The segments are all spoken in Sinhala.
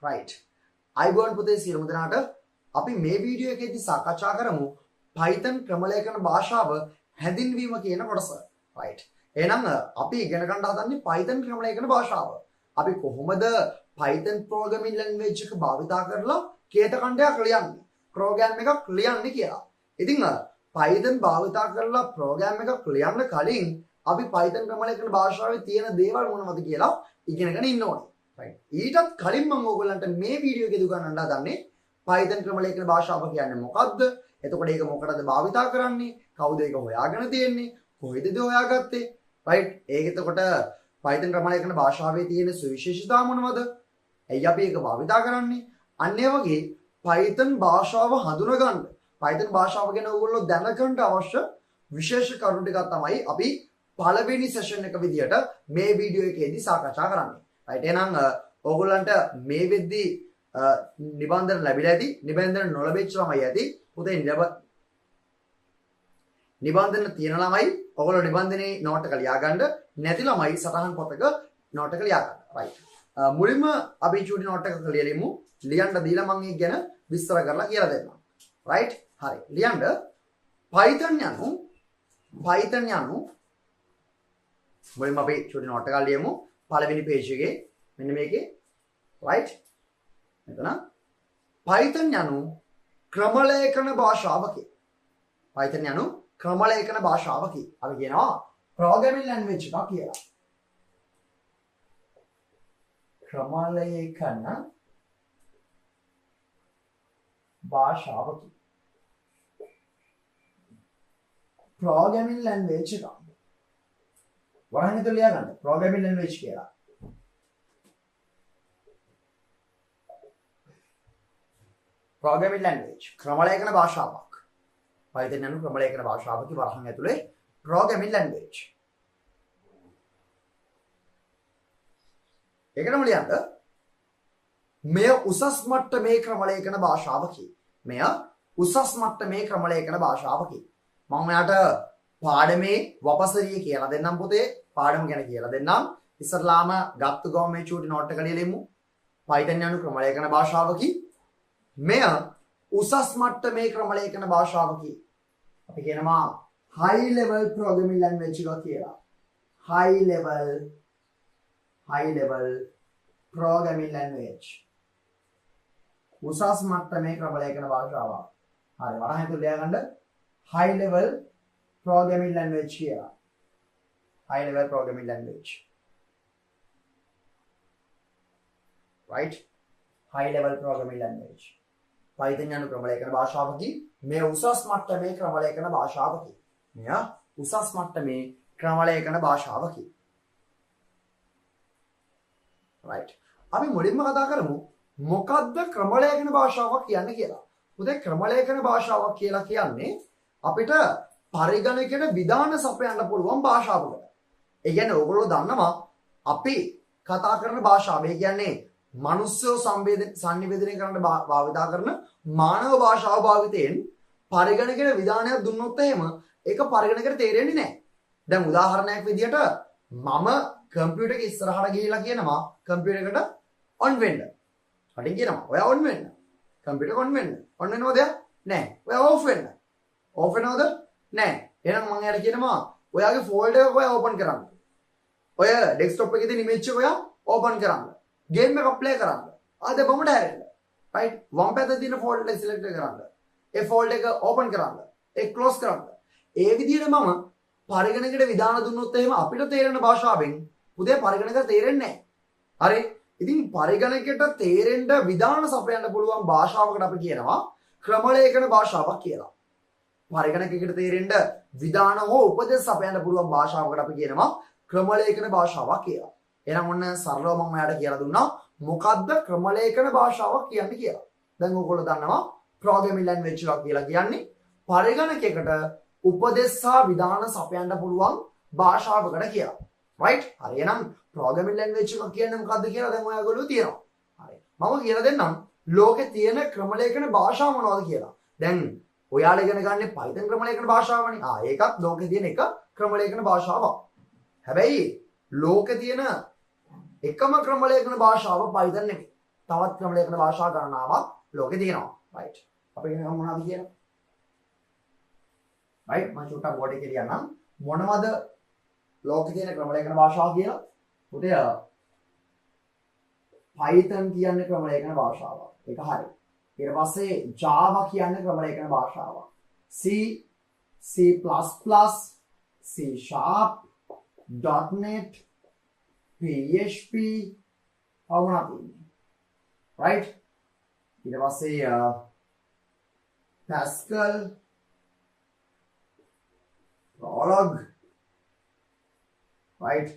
right. අයිබෝන් පුතේ සියලුම දෙනාට අපි මේ වීඩියෝ එකේදී සාකච්ඡා කරමු Python ක්‍රමලේඛන භාෂාව හැඳින්වීම කියන කොටස. right. එහෙනම් අපි ඉගෙන ගන්න හදන්නේ Python ක්‍රමලේඛන භාෂාව. අපි කොහොමද Python programming language එක භාවිතා කරලා කේත ඛණ්ඩයක් ලියන්නේ, program එකක් ලියන්නේ කියලා. ඉතින් Python භාවිතා කරලා program එකක් ලියන්න කලින් අපි Python ක්‍රමලේඛන භාෂාවේ තියෙන දේවල් මොනවද කියලා ඉගෙනගෙන ඉන්න ඕනේ. right. ඊටත් කලින් මම ඔයගොල්ලන්ට මේ වීඩියෝ එකේ දුගන්නන්න හදන්නේ Python ක්‍රමලේඛන භාෂාව කියන්නේ මොකක්ද? එතකොට ඒක මොකටද භාවිතා කරන්නේ? කවුද ඒක හොයාගෙන තියෙන්නේ? කොහෙදද හොයාගත්තේ? right. ඒක එතකොට Python ක්‍රමලේඛන භාෂාවේ තියෙන සුවිශේෂතා මොනවද? ඇයි අපි ඒක භාවිතා කරන්නේ? අන්න ඒ වගේ Python භාෂාව හඳුනගන්න, Python භාෂාව ගැන ඔයගොල්ලෝ දැනගන්න අවශ්‍ය විශේෂ කරුණු ටිකක් තමයි අපි පළවෙනි සෙෂන් එක විදියට මේ වීඩියෝ එකේදී සාකච්ඡා කරන්නේ. right. එහෙනම් ඔයගොල්ලන්ට මේ වෙද්දී නිබන්ධන ලැබිලා ඇති, නිබන්ධන නොලැබෙච්ච ළමයි ඇති. පුතේ නිබන්ධන තියෙන ළමයි ඔයගොල්ලෝ නිබන්ධනේ නෝට් එක ලියා ගන්න, නැති ළමයි සටහන් පොතක නෝට් එක ලියා ගන්න. right. මුලින්ම අපි චූටි නෝට් එකක් ලියලිමු. ලියන්න දීලා මම ඒක ගැන විස්තර කරලා කියලා දෙන්නම්. right. හරි. ලියන්න Python යනු මුලින්ම අපි චූටි නෝට් එකක් ලියමු. පළවෙනි පේජ් එකේ මෙන්න මේකේ. right. මෙතන Python යනු ක්‍රමලේඛන භාෂාවකි. Python යනු ක්‍රමලේඛන භාෂාවකි. අපි කියනවා programming language එකක් කියලා. ක්‍රමලේඛන භාෂාවකි. programming language එක. වරහන් හිතලා ලියා ගන්න. programming language කියලා. programming language ක්‍රමලේඛන භාෂාවක්. Python යනු ක්‍රමලේඛන භාෂාවකි වරහන් ඇතුලේ programming language. ඒකටම ලියන්න මෙය උසස් මට්ටමේ ක්‍රමලේඛන භාෂාවකි. මෙය උසස් මට්ටමේ ක්‍රමලේඛන භාෂාවකි. මම ඔයාලට පාඩමේ වපසරිය කියලා දෙන්නම් පුතේ. පාඩම ගැන කියලා දෙන්නම්. ඉස්සරලාම ගත්තු ගම මේ චූටි නෝට් එක ලියලිමු. Python යනු ක්‍රමලේඛන භාෂාවකි. මෙය උසස් මට්ටමේ ක්‍රමලේඛන භාෂාවකි. අපි කියනවා high level programming language එක කියලා. high level programming language. උසස් මට්ටමේ ක්‍රමලේඛන භාෂාවක්. හරි. වරහන් හිතුව ලියා ගන්න high level programming language කියලා. high level programming language. right. high level programming language. Python යනු ක්‍රමලේඛන භාෂාවකි. මේ උසස් මට්ටමේ ක්‍රමලේඛන භාෂාවකි. මෙය උසස් මට්ටමේ ක්‍රමලේඛන භාෂාවකි. right. අපි මුලින්ම කතා කරමු මොකද්ද ක්‍රමලේඛන භාෂාවක් කියන්නේ කියලා. උදේ ක්‍රමලේඛන භාෂාවක් කියලා කියන්නේ අපිට පරිගණකයට විධාන සපයන්න පුළුවන් භාෂාවකට. ඒ කියන්නේ ඕගොල්ලෝ දන්නවා අපි කතා කරන භාෂාව. ඒ කියන්නේ මනුස්සය සංනිවේදනය කරන්න භාවිතා කරන මානව භාෂාව භාවිතයෙන් පරිගණකයට විධානයක් දුන්නොත් එහෙම ඒක පරිගණකයට තේරෙන්නේ නැහැ. දැන් උදාහරණයක් විදියට මම කම්පියුටර් එක ඉස්සරහට ගිහිලා කියනවා කම්පියුටර් එකට ඔන් වෙන්න. කටින් කියනවා ඔයා ඔන් වෙන්න. කම්පියුටර් ඔන් වෙන්න. ඔන් වෙනවද? නැහැ. ඔයා ඕෆ් වෙන්න. ඕෆ් වෙනවද? නැහැ. එහෙනම් මම එයාට කියනවා ඔයාගේ ෆෝල්ඩර් එක ඔයා ඕපන් කරන්න. ඔය ඩෙස්ක්ටොප් එකේ තියෙන ඉමේජ් එක ඔයා ඕපන් කරන්න. ගේම් එකක් ප්ලේ කරන්න. ආද බොමඩ හැරෙන්න. right. වම් පැත්තේ තියෙන ෆෝල්ඩර් එක සිලෙක්ට් කරන්න. ඒ ෆෝල්ඩර් එක ඕපන් කරන්න. ඒක ක්ලෝස් කරන්න. ඒ විදිහට මම පරිගණකයට විධාන දුන්නොත් එහෙම අපිට තේරෙන භාෂාවෙන් පුතේ පරිගණකයට තේරෙන්නේ නැහැ. හරි. ඉතින් පරිගණකයට තේරෙන්න විධාන සපයන්න පුළුවන් භාෂාවකට අපි කියනවා ක්‍රමලේඛන භාෂාවක් කියලා. පරිගණකයකට තේරෙන්න විධාන හෝ උපදේශ සපයන්න පුළුවන් භාෂාවකට අපි කියනවා ක්‍රමලේඛන භාෂාවක් කියලා. එහෙනම් ඔන්න සරලව මම ඔයාලට කියලා දුන්නා මොකද්ද ක්‍රමලේඛන භාෂාවක් කියන්නේ කියලා. දැන් ඔයගොල්ලෝ දන්නවා programming language එකක් කියලා කියන්නේ පරිගණකයකට උපදේශ සහ විධාන සපයන්න පුළුවන් භාෂාවකට කියලා. right. හරි. එහෙනම් programming language එක කියන්නේ මොකද්ද කියලා දැන් ඔයගොල්ලෝ තියෙනවා. හරි. මම කියලා දෙන්නම් ලෝකේ තියෙන ක්‍රමලේඛන භාෂා මොනවද කියලා. දැන් ඔයාලා ඉගෙන ගන්න Python ක්‍රමලේඛන භාෂාවනේ. ඒකත් ලෝකේ තියෙන එක ක්‍රමලේඛන භාෂාවක්. හැබැයි ලෝකේ තියෙන එකම ක්‍රමලේඛන භාෂාව Python නෙමෙයි. තවත් ක්‍රම ලේඛන භාෂා ගණනාවක් ලෝකේ තියෙනවා. right. අපි ඉගෙන ගමු මොනවද කියලා. right. මම චුට්ටක් බෝඩ් එකේ ලියන්නම්. මොනවද ලෝකේ තියෙන ක්‍රම ලේඛන භාෂා කියලා? පුතේ Python කියන්නේ ක්‍රම ලේඛන භාෂාවක්. ඒක හරියි. ඊට පස්සේ Java කියන්නේ ක්‍රම ලේඛන භාෂාවක්. C, C++, C#, .NET, PHP අවුණා තියෙන්නේ. right? ඊට පස්සේ Pascal, Prolog, right?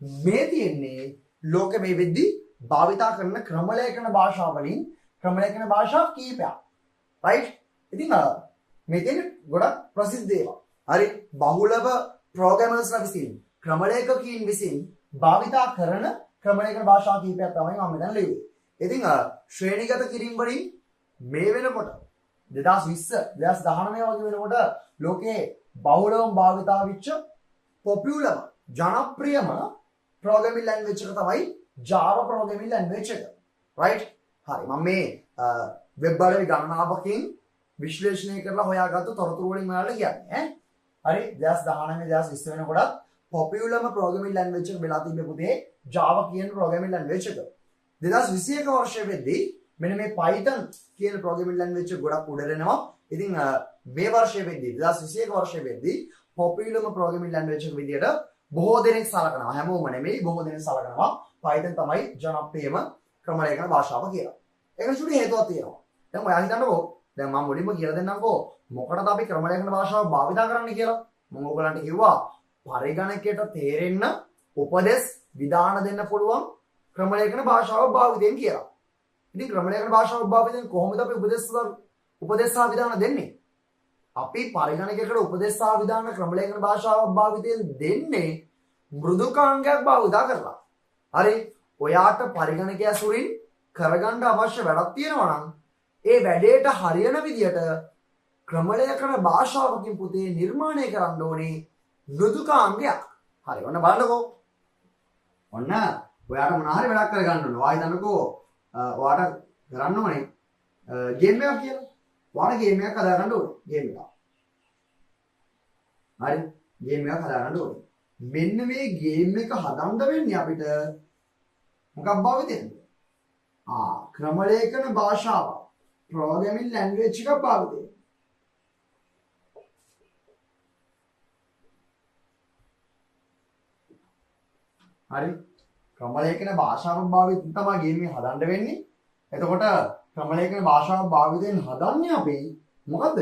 මේ තියෙන්නේ ලෝකෙ මේ වෙද්දි භාවිතා කරන ක්‍රම ලේඛන භාෂා වලින් ක්‍රම ලේඛන භාෂා කීපයක්. right? ඉතින් මේ තියෙන ගොඩක් ප්‍රසිද්ධ ඒවා. හරි බහුලව ප්‍රෝග්‍රෑමර්ස්ලා විසින් ක්‍රම ලේඛකයන් විසින් භාවිතා කරන ක්‍රම ලේඛන භාෂා කීපයක් තමයි මම මෙතන ලියුවේ. ඉතින් ශ්‍රේණිගත කිරීම වලින් මේ වෙනකොට 2020 2019 වගේ වෙනකොට ලෝකේ බහුලවම භාවිතා වෙච්ච පොපියුලර් ජනප්‍රියම ප්‍රෝග්‍රෑමින් ලැන්ග්වේජ් එක තමයි Java programming language එක. right? හරි මම මේ වෙබ් අඩවි ගණනාවකින් විශ්ලේෂණය කරලා හොයාගත්තු තොරතුරු වලින් ඔයාලට කියන්නේ හරි 2019 2020 වෙනකොටත් පොපියුලර්ම ප්‍රෝග්‍රෑමින් ලැන්ග්වේජ් එක වෙලා තිබ්බේ පුතේ Java කියන ප්‍රෝග්‍රෑමින් ලැන්ග්වේජ් එක. 2021 වර්ෂයේ වෙද්දී මෙන්න මේ Python කියන ප්‍රෝග්‍රෑමින් ලැන්ග්වේජ් එක ගොඩක් උඩරෙනවා. ඉතින් මේ වර්ෂයේ වෙද්දී 2021 වර්ෂයේ වෙද්දී පොපියුලර්ම ප්‍රෝග්‍රෑමින් ලැන්ග්වේජ් එක විදියට බොහෝ දෙනෙක් සලකනවා. හැමෝම නෙමෙයි බොහෝ දෙනෙක් සලකනවා Python තමයි ජනප්‍රියම ක්‍රම ලේඛන භාෂාව කියලා. ඒකට සුළු හේතුවක් තියෙනවා. දැන් ඔයා හිතන්නකෝ දැන් මම මුලින්ම කියලා දෙන්නම්කෝ මොකටද අපි ක්‍රම ලේඛන භාෂාව භාවිත කරන්නේ කියලා. මම ඔයගලන්ට කිව්වා පරිගණකයට තේරෙන්න උපදෙස් විධාන දෙන්න පුළුවන් ක්‍රම ලේඛන භාෂාව භාවිතයෙන් කියලා. ඉතින් ක්‍රම ලේඛන භාෂාව භාවිතයෙන් කොහොමද අපි උපදෙස් සහ විධාන දෙන්නේ? අපි පරිගණකයකට උපදෙස් සහ විධාන ක්‍රම ලේඛන භාෂාව භාවිතයෙන් දෙන්නේ මෘදුකාංගයක් භාවිත කරලා. හරි ඔයාට පරිගණකය ඇසුරින් කරගන්න අවශ්‍ය වැඩක් තියෙනවා නම් ඒ වැඩේට හරියන විදියට ක්‍රම ලේඛන භාෂාවකින් පුතේ නිර්මාණය කරන්න ඕනේ මෘදුකාංගයක්. හරි ඔන්න බලන්නකෝ. ඔන්න ඔයාට මොනවා හරි වැඩක් කරගන්න ඕනේ. ඔයා හිතන්නකෝ ඔයාට කරන්න ඕනේ ගේම් එකක් කියලා. ඔයාලා ගේම් එකක් හදාගන්න ඕනේ. ගේම් එකක්. හරි ගේම් එකක් හදාගන්න ඕනේ. මෙන්න මේ ගේම් එක හදන්න වෙන්නේ අපිට මොකක් භාවිතයෙන්ද? ක්‍රම ලේඛන භාෂාව ප්‍රෝග්‍රෑමින් ලැන්ග්වේජ් එකක් භාවිතයෙන්. හරි ක්‍රම ලේඛන භාෂාවක් භාවිතයෙන් තමයි ගේම් එක හදන්න වෙන්නේ. එතකොට ක්‍රම ලේඛන භාෂාවක් භාවිතයෙන් හදන්නේ අපි මොකද්ද?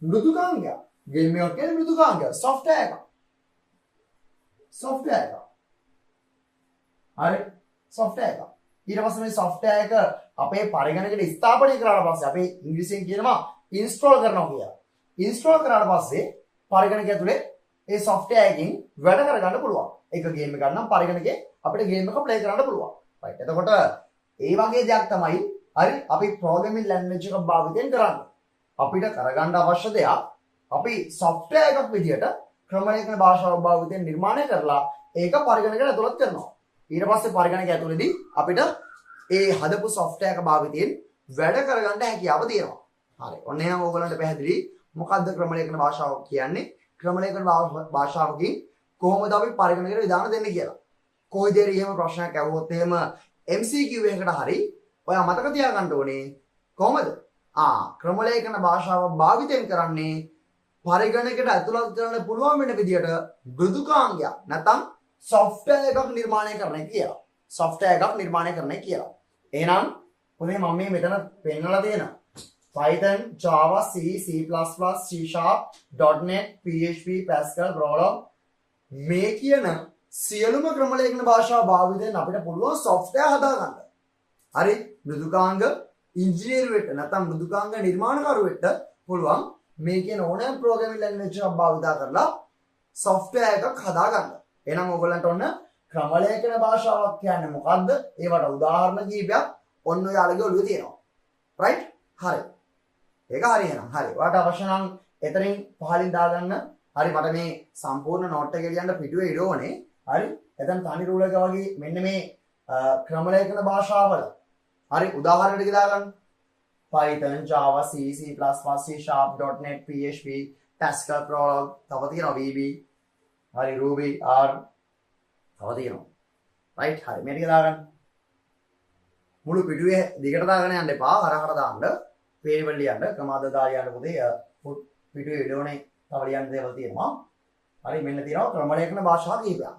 මෘදුකාංගයක්. ගේම් එකක් කියන්නේ මෘදුකාංගයක්. software එකක්. software එක. හරි software එක. ඊට පස්සේ මේ software එක අපේ පරිගණකයට ස්ථාපනය කරාට පස්සේ අපි ඉංග්‍රීසියෙන් කියනවා install කරනවා කියලා. install කරාට පස්සේ පරිගණකය ඇතුලේ ඒ software එකකින් වැඩ කරගන්න පුළුවන්. ඒක ගේම් එකක් නම් පරිගණකේ අපිට ගේම් එක ප්ලේ කරන්න පුළුවන්. right. එතකොට ඒ වගේ දෙයක් තමයි හරි අපි ප්‍රෝග්‍රෑමින් ලැන්ග්වේජ් එකක් භාවිතයෙන් කරන්නේ. අපිට කරගන්න අවශ්‍ය දෙයක් අපි software එකක් විදියට ක්‍රම ලේඛන භාෂාව භාවිතයෙන් නිර්මාණය කරලා ඒක පරිගණකයට ඇතුළත් කරනවා. ඊට පස්සේ පරිගණකය ඇතුළේදී අපිට ඒ හදපු software එක භාවිතයෙන් වැඩ කරගන්න හැකියාව තියෙනවා. හරි. ඔන්න එහෙනම් ඕගොල්ලන්ට පැහැදිලි මොකද්ද ක්‍රම ලේඛන භාෂාව කියන්නේ? ක්‍රම ලේඛන භාෂාවකින් කොහොමද අපි පරිගණකයට විධාන දෙන්නේ කියලා. කොයි දෙයක් එහෙම ප්‍රශ්නයක් අහුවොත් එහෙම MCQ එකකට හරි ඔයා මතක තියාගන්න ඕනේ කොහොමද? ක්‍රම ලේඛන භාෂාව භාවිතයෙන් කරන්නේ පරිගණකයට ඇතුළත් කරන්න පුළුවන් වෙන විදියට මෘදුකාංගයක් නැත්නම් software එකක් නිර්මාණය කරන්න කියලා. software එකක් නිර්මාණය කරන්න කියලා. එහෙනම් ඔනේ මම මේ මෙතන පෙන්නලා තියෙනවා. Python, Java, C, C++, C#, .NET, PHP, Pascal, Prolog මේ කියන සියලුම ක්‍රම ලේඛන භාෂා භාවිතයෙන් අපිට පුළුවන් software හදාගන්න. හරි මෘදුකාංග ඉංජිනේරුවෙක් නැත්නම් මෘදුකාංග නිර්මාණකරුවෙක්ට පුළුවන් මේ කියන ඕනෑම ප්‍රෝග්‍රෑමින් ලැන්ග්වේජ් එකක් භාවිත කරලා software එකක් හදාගන්න. එහෙනම් ඔයගොල්ලන්ට ඔන්න ක්‍රම ලේඛන භාෂාවක් කියන්නේ මොකද්ද? ඒවට උදාහරණ කීපයක් ඔන්න ඔයාලගේ ඔළුවේ තියෙනවා. right? හරි. ඒක හරි එහෙනම්. හරි. ඔයාලට අවශ්‍ය නම් එතනින් පහලින් දාගන්න. හරි මට මේ සම්පූර්ණ නෝට් එක ලියන්න පිටුවේ ඉර ඕනේ. හරි. එතන තනි රූල් එක වගේ මෙන්න මේ ක්‍රම ලේඛන භාෂාවල හරි උදාහරණයක් දාගන්න. Python, Java, C, C++, C#, .NET, PHP, Pascal, Prolog, තව තියෙනවා VB. හරි Ruby, R තව තියෙනවා. right හරි මේ ටික දාගන්න. මුළු පිටුවේ දිගට දාගෙන යන්න එපා. හර දාන්න. variable ලියන්න. ක්‍රමාද දාලා යන්න පොතේ පිටුවේ විඩෝනේ තව ලියන්න දේවල් තියෙනවා. හරි මෙන්න තියෙනවා ක්‍රමලේඛන භාෂා කීපයක්.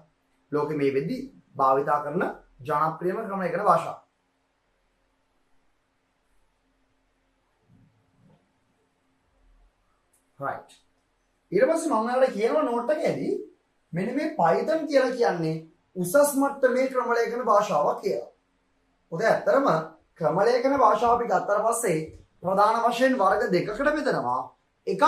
ලෝකෙ මේ වෙද්දි භාවිතා කරන ජනප්‍රියම ක්‍රමලේඛන භාෂා. right ඊට පස්සේ මම ඔයාලට කියනවා නෝට් එකේදී මෙන්න මේ Python කියලා කියන්නේ උසස් මට්ටමේ ක්‍රමලේඛන භාෂාවක් කියලා. ඔතේ ඇත්තරම ක්‍රමලේඛන භාෂාව අපි ගත්තට පස්සේ ප්‍රධාන වශයෙන් වර්ග දෙකකට බෙදනවා. එකක්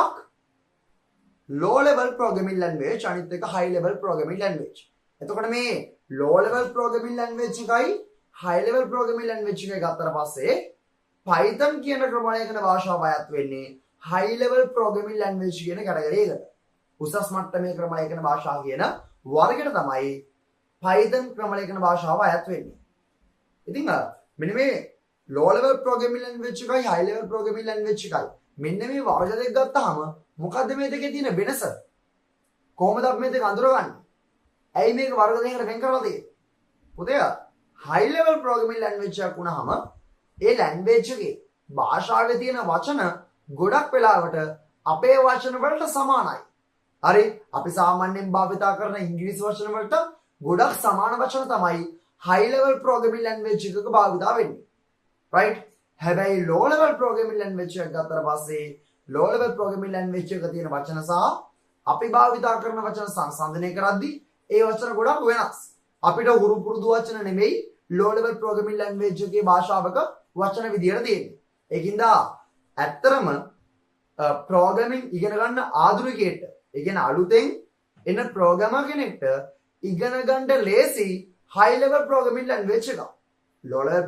low level programming language අනිත් එක high level programming language. එතකොට මේ low level programming language එකයි high level programming language එකයි ගත්තට පස්සේ Python කියන ක්‍රමලේඛන භාෂාව අයත් වෙන්නේ high level programming language කියන කැටගරි එකට. උසස් මට්ටමේ ක්‍රමලේඛන භාෂාව කියන වර්ගයට තමයි Python ක්‍රමලේඛන භාෂාව අයත් වෙන්නේ. ඉතින් මෙන්න මේ low level programming language එකයි high level programming language එකයි මෙන්න මේ වර්ග දෙක ගත්තාම මොකද්ද මේ දෙකේ තියෙන වෙනස? කොහොමද අපි මේ දෙක අඳුරගන්නේ? ඇයි මේක වර්ග දෙකකට වෙන් කරලා තියෙන්නේ? පුතේ high level programming language එකක් වුණාම ඒ language එකේ භාෂාවේ තියෙන වචන ගොඩක් වෙලාවට අපේ වචන වලට සමානයි. හරි අපි සාමාන්‍යයෙන් භාවිතා කරන ඉංග්‍රීසි වචන වලට ගොඩක් සමාන වචන තමයි high level programming language එකක භාවිතා වෙන්නේ. right හැබැයි low level programming language එක ගත්තට පස්සේ low level programming language එක තියෙන වචන සහ අපි භාවිතා කරන වචන සංසන්දනය කරද්දී ඒ වචන ගොඩක් වෙනස්. අපිට හුරු පුරුදු වචන නෙමෙයි low level programming language එකේ භාෂාවක වචන විදියට තියෙන්නේ. ඒකින්ද ඇත්තරම programming ඉගෙන ගන්න ආධුනිකයෙක්ට, ඒ කියන්නේ අලුතෙන් එන programmer කෙනෙක්ට ඉගෙන ගන්න ලේසි high level programming language එක. low level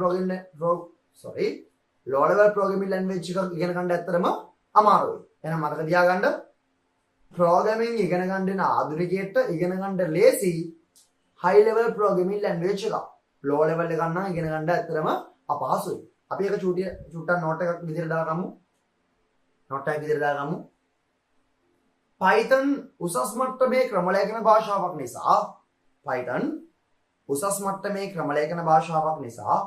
programming language එක ඉගෙන ගන්න ඇත්තරම අමාරුයි. එහෙනම් මතක තියාගන්න programming ඉගෙන ගන්න දෙන ආධුනිකයෙක්ට ඉගෙන ගන්න ලේසි high level programming language එක. low level එක නම් ඉගෙන ගන්න ඇත්තරම අපහසුයි. අපි එක චුට්ටක් නෝට් එකක් විදිහට දාගමු. නෝට් එකක් විදිහට දාගමු. Python උසස් මට්ටමේ ක්‍රමලේඛන භාෂාවක් නිසා Python උසස් මට්ටමේ ක්‍රමලේඛන භාෂාවක් නිසා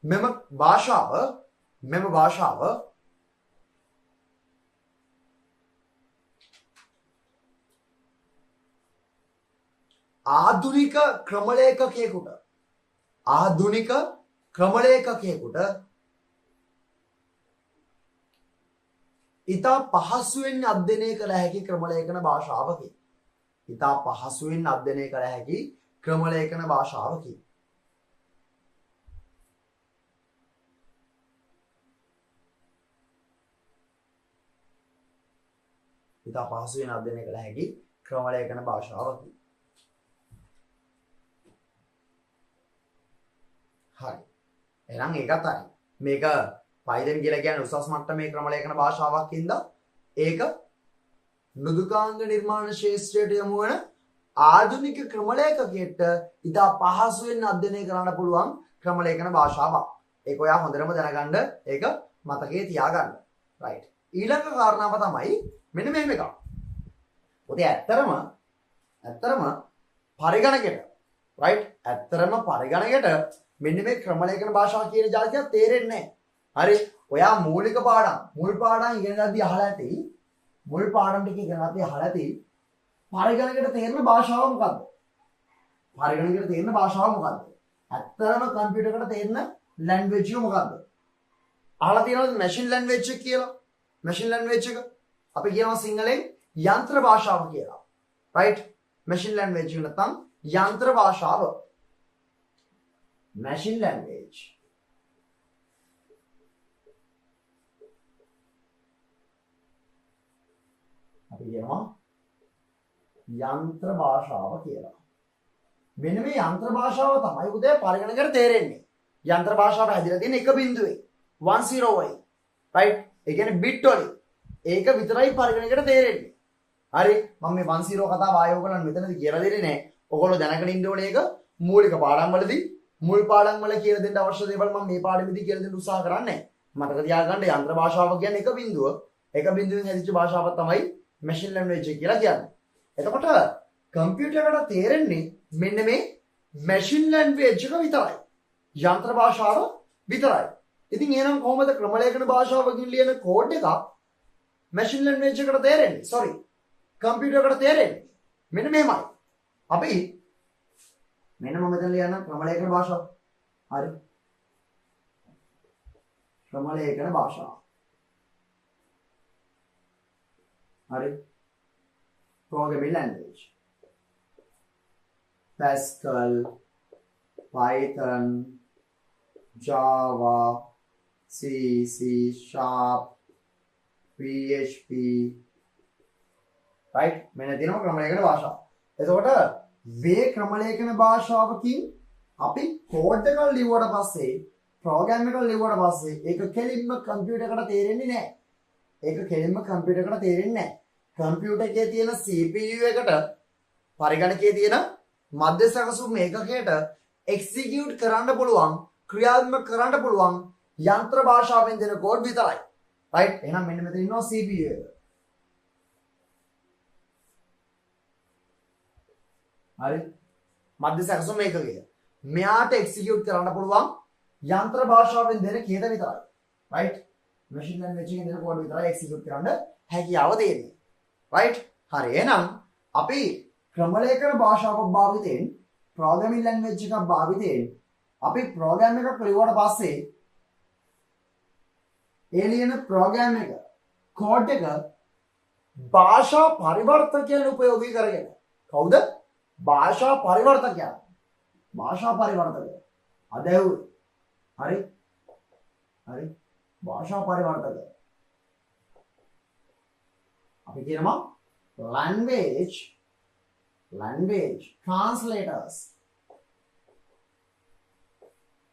මෙම භාෂාව ආධුනික ක්‍රමලේඛකයෙකුට ඉතා පහසුවෙන් අධ්‍යයනය කළ හැකි ක්‍රමලේඛන භාෂාවකි. ඉතා පහසුවෙන් අධ්‍යයනය කළ හැකි ක්‍රමලේඛන භාෂාවකි. ඉතා පහසුවෙන් අධ්‍යයනය කළ හැකි ක්‍රමලේඛන භාෂාවකි. හරි. එහෙනම් ඒකත් හරි. මේක Python කියලා කියන්නේ උසස් මට්ටමේ ක්‍රමලේඛන භාෂාවක් හින්දා ඒක මෘදුකාංග නිර්මාණ ශාස්ත්‍රයට යොමු වන ආධුනික ක්‍රමලේඛකයෙක්ට ඉතා පහසුවෙන් අධ්‍යයනය කරන්න පුළුවන් ක්‍රමලේඛන භාෂාවක්. ඒක ඔයා හොඳටම දැනගන්න, ඒක මතකයේ තියාගන්න. right. ඊළඟ කාරණාව තමයි මෙන්න මෙහෙම එකක්. ඔතේ ඇත්තරම පරිගණකයට right ඇත්තරම පරිගණකයට මෙන්න මේ ක්‍රමලේඛන භාෂාව කියන જાතියක් තේරෙන්නේ නැහැ. හරි ඔයා මුල් පාඩම් ඉගෙන ගද්දී අහලා ඇති මුල් පාඩම් ටික ඉගෙන ගද්දී අහලා ඇති පරිගණකයට තේරෙන භාෂාව මොකද්ද? පරිගණකයට තේරෙන භාෂාව මොකද්ද? ඇත්තරම කම්පියුටර් එකට තේරෙන ලැන්ග්වේජ් එක මොකද්ද? අහලා තියෙනවද මැෂින් ලැන්ග්වේජ් එක කියලා? මැෂින් ලැන්ග්වේජ් එක අපි කියනවා සිංහලෙන් යන්ත්‍ර භාෂාව කියලා. right මැෂින් ලැන්ග්වේජ් එක නැත්නම් යන්ත්‍ර භාෂාව. machine language. අපි කියනවා යන්ත්‍ර භාෂාව කියලා. මෙන්න මේ යන්ත්‍ර භාෂාව තමයි උදේ පරිගණකයට තේරෙන්නේ. යන්ත්‍ර භාෂාව හැදිලා තියෙන එක බිඳුවේ 10 වයි. right? ඒ කියන්නේ bit වලින්. ඒක විතරයි පරිගණකයට තේරෙන්නේ. හරි මම මේ 10 කතාව ආයෝග කරන්න මෙතනදී කියලා දෙන්නේ නැහැ. ඔයගොල්ලෝ දැනගෙන ඉන්න ඕනේ ඒක මූලික පාඩම් වලදී මුල් පාඩම් වල කියලා දෙන්න අවශ්‍ය දේවල් මම මේ පාඩමේදී කියලා දෙන්න උත්සාහ කරන්නේ. මතක තියාගන්න යන්ත්‍ර භාෂාව කියන්නේ එක බිඳුව. එක බිඳුවෙන් හැදිච්ච භාෂාවක් තමයි මැෂින් ලැන්ග්වේජ් කියලා කියන්නේ. එතකොට කම්පියුටර් එකට තේරෙන්නේ මෙන්න මේ මැෂින් ලැන්ග්වේජ් එක විතරයි. යන්ත්‍ර භාෂාව විතරයි. ඉතින් එහෙනම් කොහොමද ක්‍රමලේඛන භාෂාවකින් ලියන කෝඩ් එකක් මැෂින් ලැන්ග්වේජ් එකට තේරෙන්නේ? සෝරි. කම්පියුටර් එකට තේරෙන්නේ. මෙන්න මෙහෙමයි. අපි මෙන්න මම මෙතන ලියන ක්‍රමලේඛන භාෂාව. හරි. ක්‍රමලේඛන භාෂාව. හරි. Programming language. Pascal, Python, Java, C, C Sharp, PHP. right? මෙන්න තියෙනවා ක්‍රමලේඛන භාෂාව. එතකොට මේ ක්‍රමලේඛන භාෂාවකින් අපි කෝඩ් එක ලියුවට පස්සේ ප්‍රෝග්‍රෑම් එක ලියුවට පස්සේ ඒක කෙලින්ම කම්පියුටර් එකට තේරෙන්නේ නැහැ. ඒක කෙලින්ම කම්පියුටර් එකට තේරෙන්නේ නැහැ. කම්පියුටර් එකේ තියෙන CPU එකට පරිගණකයේ තියෙන මධ්‍ය සැකසුම් ඒකකයට එක්සිකියුට් කරන්න පුළුවන් ක්‍රියාත්මක කරන්න පුළුවන් යන්ත්‍ර භාෂාවෙන් දෙන කෝඩ් විතරයි. right? එහෙනම් මෙන්න මෙතන ඉන්නවා CPU එක. හරි? මධ්‍ය සැකසුම් ඒකකය. මෙයාට එක්සිකියුට් කරන්න පුළුවන් යන්ත්‍ර භාෂාවෙන් දෙන කේත විතරයි. right? machine language එකෙන් දෙන කෝඩ් විතරයි එක්සිකියුට් කරන්න හැකියාව තියෙන්නේ. right? හරි. එහෙනම් අපි ක්‍රමලේඛන භාෂාවක් භාවිතයෙන් programming language එකක් භාවිතයෙන් අපි program එකක් ලියුවාට පස්සේ ඒ ලියන program එක code එක භාෂා පරිවර්තකයන් උපයෝගී කරගෙන කවුද? භාෂා පරිවර්තකයන්. භාෂා පරිවර්තකය. අදැවුවේ. හරි? හරි. භාෂා පරිවර්තකය. අපි කියනවා language translators.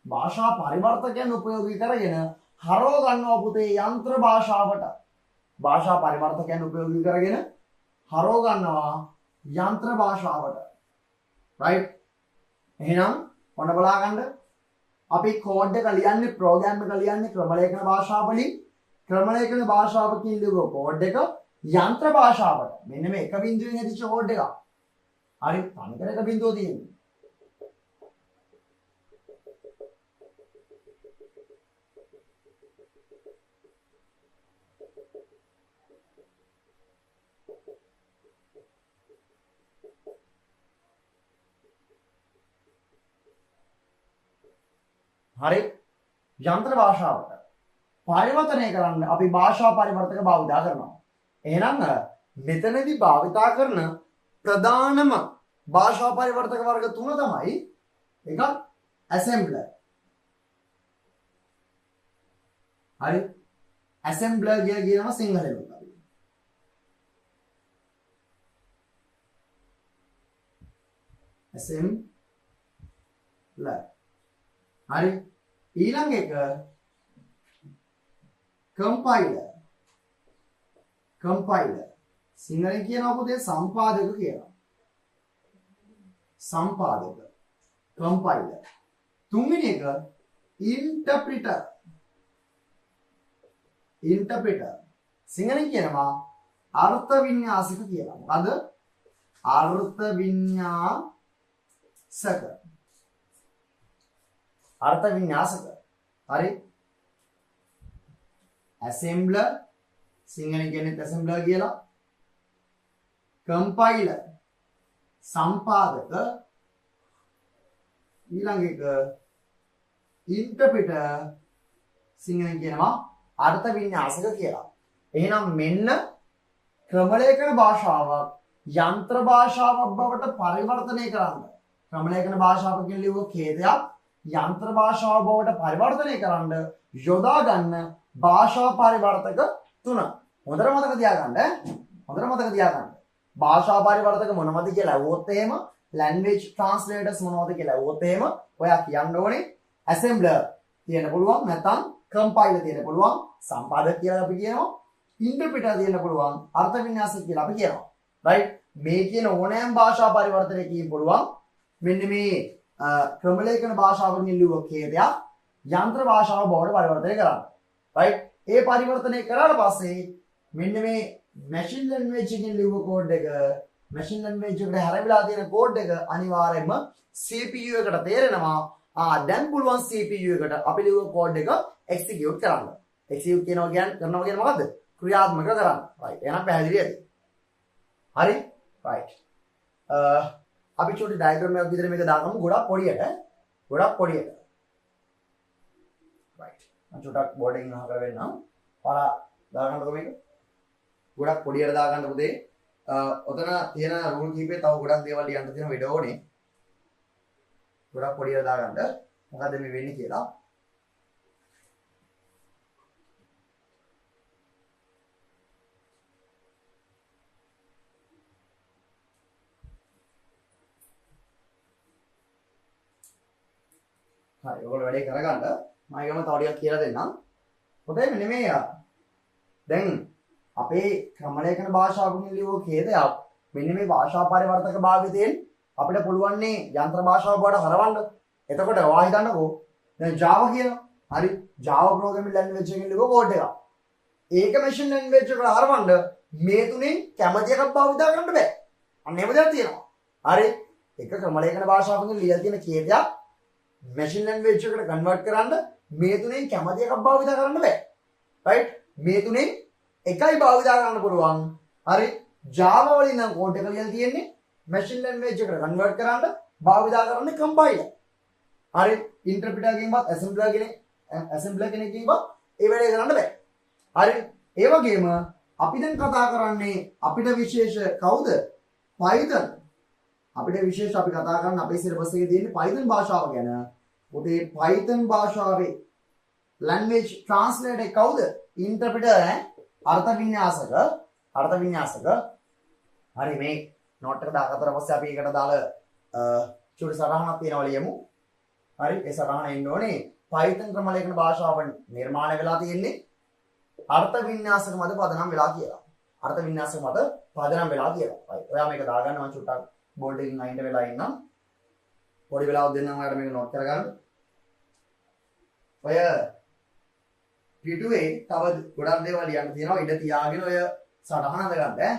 භාෂා පරිවර්තකයන් උපයෝගී කරගෙන හරව ගන්නවා පුතේ යන්ත්‍ර භාෂාවට. භාෂා පරිවර්තකයන් උපයෝගී කරගෙන හරව ගන්නවා යන්ත්‍ර භාෂාවට. right? එහෙනම් ඔන්න බලා ගන්න. අපි කෝඩ් එක ලියන්නේ ප්‍රෝග්‍රෑම් එක ලියන්නේ ක්‍රමලේඛන භාෂාවලින්. ක්‍රමලේඛන භාෂාවකින් ලියුව කෝඩ් එක යන්ත්‍ර භාෂාවට. මෙන්න මේ එක බිඳුවෙන් හැදිච්ච කෝඩ් එකක්. හරි? තනිකර එක බිඳුව තියෙන්නේ. හරි? යන්ත්‍ර භාෂාවට පරිවර්තනය කරන්න අපි භාෂා පරිවර්තක භාවිතා කරනවා. එහෙනම් මෙතනදී භාවිතා කරන ප්‍රධානම භාෂා පරිවර්තක වර්ග තුන තමයි එකක් assembler. හරි? assembler කියනවා සිංහලෙන් උනත්. assembler. හරි? ඊළඟ එක compiler. සිංහලෙන් කියනවා පුතේ සම්පාදක කියලා. සම්පාදක. compiler. තුන්වෙනි එක interpreter. සිංහලෙන් කියනවා අර්ථ වින්‍යාසක කියලා. මොකද? අර්ථ වින්‍යාසක. අර්ථ වින්‍යාසක. හරි? assembler සිංහලෙන් කියන්නේ assembler කියලා. compiler සම්පාදක. ඊළඟ එක interpreter සිංහලෙන් කියනවා අර්ථ වින්‍යාසක කියලා. එහෙනම් මෙන්න ක්‍රමලේඛන භාෂාවක් යන්ත්‍ර භාෂාවක් බවට පරිවර්තනය කරන්න. ක්‍රමලේඛන භාෂාවකින් ලියුව ඛේදයක් යන්ත්‍ර භාෂාව බවට පරිවර්තනය කරන්න යොදා ගන්න භාෂා පරිවර්තක තුන. හොඳට මතක තියාගන්න. භාෂා පරිවර්තක මොනවද කියලා අහුවොත් එහෙම language translators මොනවද කියලා අහුවොත් එහෙම ඔයා කියන්න ඕනේ assembler තියෙන්න පුළුවන් නැත්නම් compiler තියෙන්න පුළුවන් සම්පාදක කියලා අපි කියනවා interpreter තියෙන්න පුළුවන් අර්ථ වින්‍යාසක කියලා අපි කියනවා. right? මේ කියන ඕනෑම භාෂා පරිවර්තනයකින් පුළුවන් මෙන්න මේ ක්‍රමලේඛන භාෂාවකින් ලියුව ඛේදයක් යන්ත්‍ර භාෂාව බවට පරිවර්තනය කරන්න. right? ඒ පරිවර්තනය කරාට පස්සේ මෙන්න මේ machine language එකකින් ලියුව කෝඩ් එක machine language එකට හැරවිලා තියෙන කෝඩ් එක අනිවාර්යයෙන්ම CPU එකට තේරෙනවා. දැන් පුළුවන් CPU එකට අපි ලියුව කෝඩ් එක execute කරන්න. execute කරනවා කියන්නේ මොකද්ද? ක්‍රියාත්මක කරන්න. right? එහෙනම් පැහැදිලිද? හරි? right. අපි චූටි ඩයග්‍රෑම් එකක් විදිහට මේක දාගමු ගොඩක් පොඩියට. right. මම චූටක් බෝඩ් එකකින් අහ කරවෙන්නම්. ඔයාලා දාගන්නකො මේක. ගොඩක් පොඩියට දාගන්න පුතේ. ඔතන තියෙන රූල් කීපේ තව ගොඩක් දේවල් ලියන්න තියෙන වීඩියෝ ඕනේ. ගොඩක් පොඩියට දාගන්න. මොකද්ද මේ වෙන්නේ කියලා. හරි ඔයගොල්ලෝ වැඩේ කරගන්න මම ඊගම තව ටිකක් කියලා දෙන්නම්. පොතේ මෙන්න මේ දැන් අපේ ක්‍රමලේඛන භාෂාවකින් ලියුව ඛේදයක් මෙන්න මේ භාෂා පරිවර්තක භාවිතයෙන් අපිට පුළුවන් නේ යන්ත්‍ර භාෂාව බවට හරවන්න. එතකොට ඔයා හිතන්නකෝ දැන් Java කියනවා. හරි Java programming language එකකින් ලියුව කෝඩ් එකක්. ඒක machine language එකට හරවන්න මේ තුنين කැමති එකක් භාවිත කරන්න බෑ. අන්න එහෙම දෙයක් තියෙනවා. හරි එක ක්‍රමලේඛන භාෂාවකින් ලියලා තියෙන ඛේදයක් machine language එකට convert කරන්න මේ තුنين කැමති එකක් භාවිත කරන්න බෑ. right? මේ තුنين එකයි භාවිත කරන්න පුළුවන්. හරි Java වලින් නම් කෝඩ් එක ලියලා තියෙන්නේ machine language එකට convert කරන්න භාවිත කරන්නේ compiler. හරි interpreter එකකින්වත් assembler කෙනකින්වත් ඒ වැඩේ කරන්න බෑ. හරි ඒ වගේම අපි දැන් කතා කරන්නේ අපිට විශේෂ කවුද? Python. අපිට විශේෂ අපි කතා කරන්නේ අපේ සිලබස් එකේ තියෙන Python භාෂාව ගැන. පොතේ Python භාෂාවේ language translator කවුද? interpreter අර්ථ වින්‍යාසක. හරි මේ නෝට් එක දාගත්තට පස්සේ අපි ඒකට දාලා චුටි සටහනක් තියෙනවා ලියමු. හරි ඒ සටහන එන්න ඕනේ Python ක්‍රමලේඛන භාෂාව නිර්මාණය වෙලා තියෙන්නේ අර්ථ වින්‍යාසක මත පදනම් වෙලා කියලා. right ඔයා මේක දාගන්න මම චුට්ටක් බෝඩ් එකකින් අයින්ට වෙලා ඉන්නම්. පොඩි වෙලාවක් දෙන්නම් ඔයාලට මේක නෝට් කරගන්න. ඔය පිටුවේ තව ගොඩක් දේවල් ලියන්න තියෙනවා. ඉඩ තියාගෙන ඔය සටහන අඳගන්න ඈ.